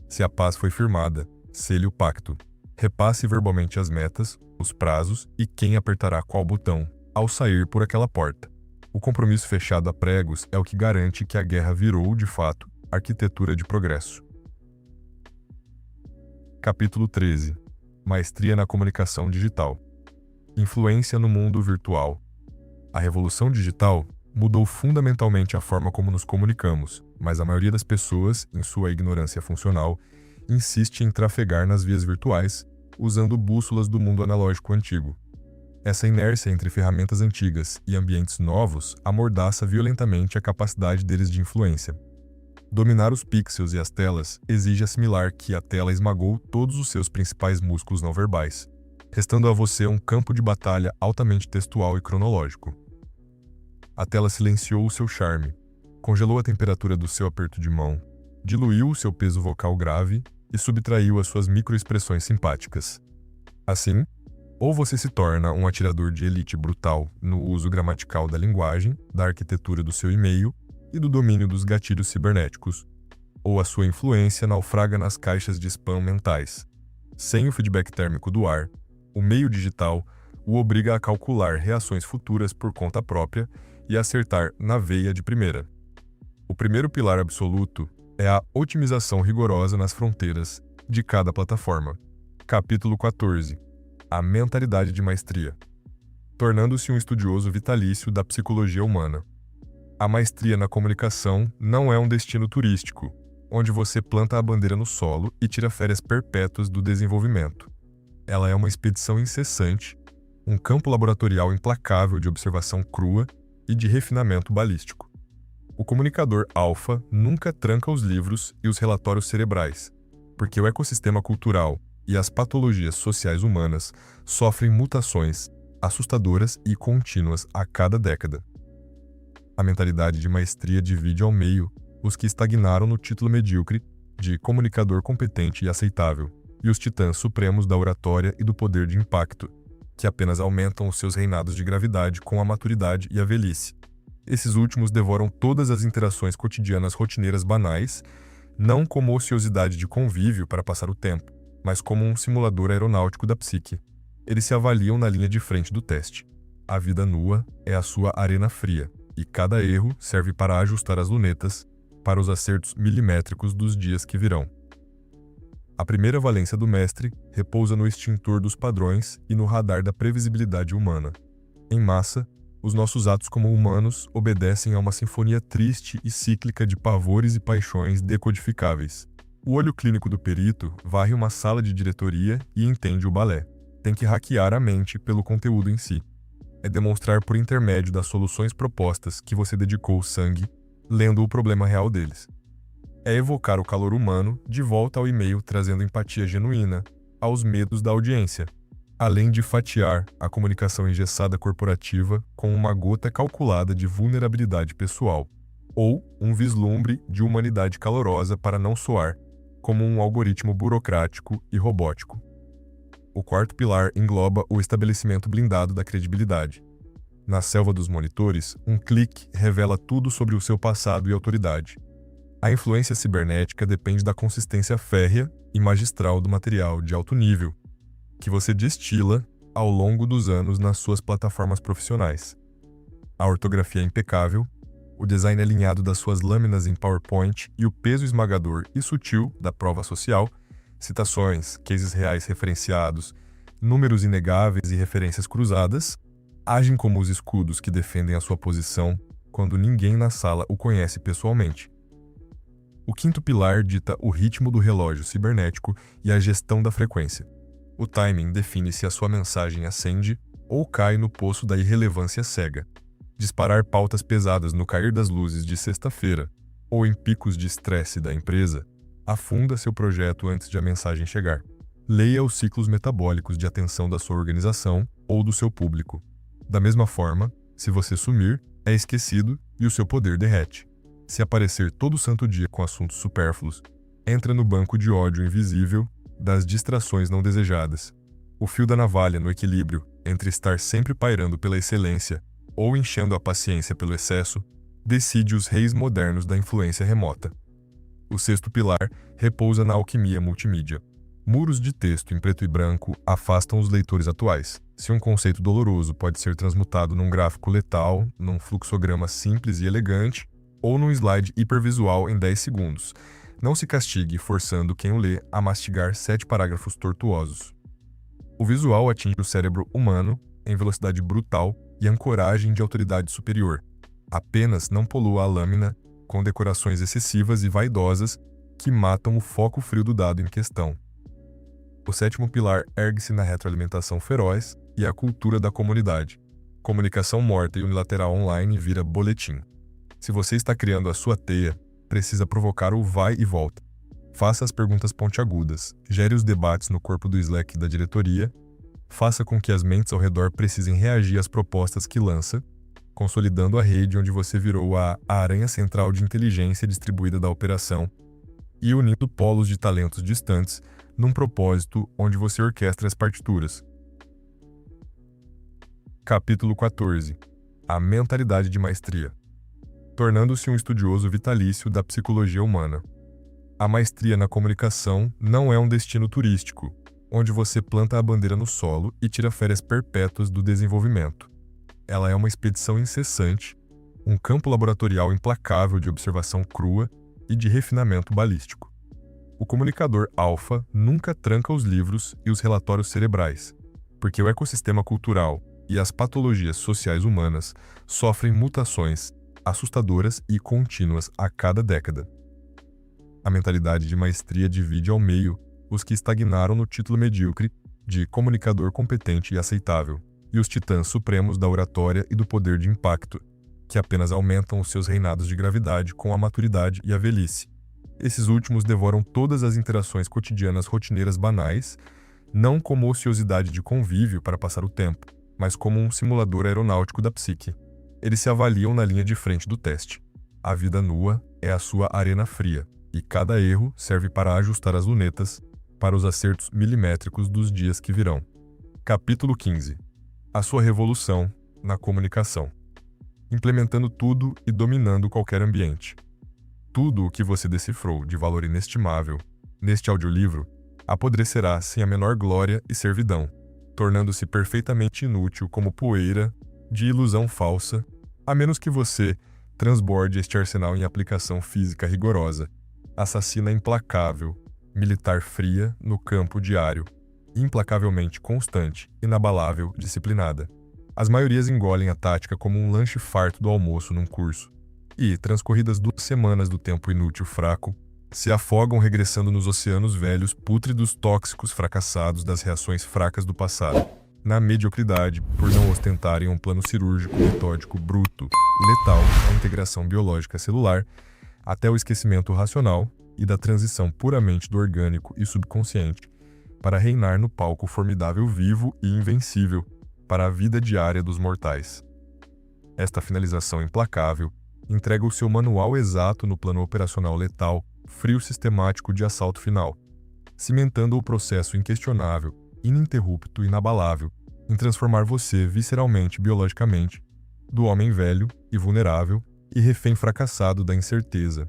Se a paz foi firmada, sele o pacto. Repasse verbalmente as metas, os prazos e quem apertará qual botão, ao sair por aquela porta. O compromisso fechado a pregos é o que garante que a guerra virou, de fato, arquitetura de progresso. Capítulo 13. Maestria na comunicação digital. Influência no mundo virtual. A revolução digital mudou fundamentalmente a forma como nos comunicamos, mas a maioria das pessoas, em sua ignorância funcional, insiste em trafegar nas vias virtuais, usando bússolas do mundo analógico antigo. Essa inércia entre ferramentas antigas e ambientes novos amordaça violentamente a capacidade deles de influência. Dominar os pixels e as telas exige assimilar que a tela esmagou todos os seus principais músculos não verbais, restando a você um campo de batalha altamente textual e cronológico. A tela silenciou o seu charme, congelou a temperatura do seu aperto de mão, diluiu o seu peso vocal grave e subtraiu as suas microexpressões simpáticas. Assim, ou você se torna um atirador de elite brutal no uso gramatical da linguagem, da arquitetura do seu e-mail e do domínio dos gatilhos cibernéticos, ou a sua influência naufraga nas caixas de spam mentais. Sem o feedback térmico do ar, o meio digital o obriga a calcular reações futuras por conta própria e acertar na veia de primeira. O primeiro pilar absoluto é a otimização rigorosa nas fronteiras de cada plataforma. Capítulo 14. A mentalidade de maestria. Tornando-se um estudioso vitalício da psicologia humana. A maestria na comunicação não é um destino turístico, onde você planta a bandeira no solo e tira férias perpétuas do desenvolvimento. Ela é uma expedição incessante, um campo laboratorial implacável de observação crua e de refinamento balístico. O comunicador alfa nunca tranca os livros e os relatórios cerebrais, porque o ecossistema cultural e as patologias sociais humanas sofrem mutações assustadoras e contínuas a cada década. A mentalidade de maestria divide ao meio os que estagnaram no título medíocre de comunicador competente e aceitável, e os titãs supremos da oratória e do poder de impacto, que apenas aumentam os seus reinados de gravidade com a maturidade e a velhice. Esses últimos devoram todas as interações cotidianas rotineiras banais, não como ociosidade de convívio para passar o tempo, mas como um simulador aeronáutico da psique. Eles se avaliam na linha de frente do teste. A vida nua é a sua arena fria, e cada erro serve para ajustar as lunetas para os acertos milimétricos dos dias que virão. A primeira valência do mestre repousa no extintor dos padrões e no radar da previsibilidade humana. Em massa, os nossos atos como humanos obedecem a uma sinfonia triste e cíclica de pavores e paixões decodificáveis. O olho clínico do perito varre uma sala de diretoria e entende o balé. Tem que hackear a mente pelo conteúdo em si. É demonstrar por intermédio das soluções propostas que você dedicou sangue, lendo o problema real deles. É evocar o calor humano de volta ao e-mail trazendo empatia genuína aos medos da audiência, além de fatiar a comunicação engessada corporativa com uma gota calculada de vulnerabilidade pessoal, ou um vislumbre de humanidade calorosa para não soar como um algoritmo burocrático e robótico. O quarto pilar engloba o estabelecimento blindado da credibilidade. Na selva dos monitores, um clique revela tudo sobre o seu passado e autoridade. A influência cibernética depende da consistência férrea e magistral do material de alto nível que você destila ao longo dos anos nas suas plataformas profissionais. A ortografia impecável, o design alinhado das suas lâminas em PowerPoint e o peso esmagador e sutil da prova social, citações, cases reais referenciados, números inegáveis e referências cruzadas, agem como os escudos que defendem a sua posição quando ninguém na sala o conhece pessoalmente. O quinto pilar dita o ritmo do relógio cibernético e a gestão da frequência. O timing define se a sua mensagem acende ou cai no poço da irrelevância cega. Disparar pautas pesadas no cair das luzes de sexta-feira ou em picos de estresse da empresa afunda seu projeto antes de a mensagem chegar. Leia os ciclos metabólicos de atenção da sua organização ou do seu público. Da mesma forma, se você sumir, é esquecido e o seu poder derrete. Se aparecer todo santo dia com assuntos supérfluos, entra no banco de ódio invisível das distrações não desejadas. O fio da navalha no equilíbrio entre estar sempre pairando pela excelência ou enchendo a paciência pelo excesso, decide os reis modernos da influência remota. O sexto pilar repousa na alquimia multimídia. Muros de texto em preto e branco afastam os leitores atuais. Se um conceito doloroso pode ser transmutado num gráfico letal, num fluxograma simples e elegante, ou num slide hipervisual em 10 segundos, não se castigue forçando quem o lê a mastigar 7 parágrafos tortuosos. O visual atinge o cérebro humano em velocidade brutal e ancoragem de autoridade superior. Apenas não polua a lâmina com decorações excessivas e vaidosas que matam o foco frio do dado em questão. O sétimo pilar ergue-se na retroalimentação feroz e a cultura da comunidade. Comunicação morta e unilateral online vira boletim. Se você está criando a sua teia, precisa provocar o vai e volta. Faça as perguntas pontiagudas, gere os debates no corpo do Slack da diretoria, faça com que as mentes ao redor precisem reagir às propostas que lança, consolidando a rede onde você virou a aranha central de inteligência distribuída da operação e unindo polos de talentos distantes num propósito onde você orquestra as partituras. Capítulo 14. A mentalidade de maestria. Tornando-se um estudioso vitalício da psicologia humana. A maestria na comunicação não é um destino turístico, onde você planta a bandeira no solo e tira férias perpétuas do desenvolvimento. Ela é uma expedição incessante, um campo laboratorial implacável de observação crua e de refinamento balístico. O comunicador alfa nunca tranca os livros e os relatórios cerebrais, porque o ecossistema cultural e as patologias sociais humanas sofrem mutações assustadoras e contínuas a cada década. A mentalidade de maestria divide ao meio os que estagnaram no título medíocre de comunicador competente e aceitável, e os titãs supremos da oratória e do poder de impacto, que apenas aumentam os seus reinados de gravidade com a maturidade e a velhice. Esses últimos devoram todas as interações cotidianas rotineiras banais, não como ociosidade de convívio para passar o tempo, mas como um simulador aeronáutico da psique. Eles se avaliam na linha de frente do teste. A vida nua é a sua arena fria, e cada erro serve para ajustar as lunetas para os acertos milimétricos dos dias que virão. Capítulo 15. A sua revolução na comunicação. Implementando tudo e dominando qualquer ambiente. Tudo o que você decifrou de valor inestimável neste audiolivro apodrecerá sem a menor glória e servidão, tornando-se perfeitamente inútil como poeira de ilusão falsa, a menos que você transborde este arsenal em aplicação física rigorosa, assassina implacável, militar fria no campo diário, implacavelmente constante, inabalável, disciplinada. As maiorias engolem a tática como um lanche farto do almoço num curso, e, transcorridas 2 semanas do tempo inútil fraco, se afogam regressando nos oceanos velhos, pútridos, tóxicos, fracassados das reações fracas do passado, na mediocridade por não ostentarem um plano cirúrgico, metódico, bruto, letal da integração biológica celular, até o esquecimento racional e da transição puramente do orgânico e subconsciente, para reinar no palco formidável vivo e invencível para a vida diária dos mortais. Esta finalização implacável entrega o seu manual exato no plano operacional letal, frio sistemático de assalto final, cimentando o processo inquestionável, ininterrupto e inabalável em transformar você visceralmente, biologicamente, do homem velho e vulnerável e refém fracassado da incerteza,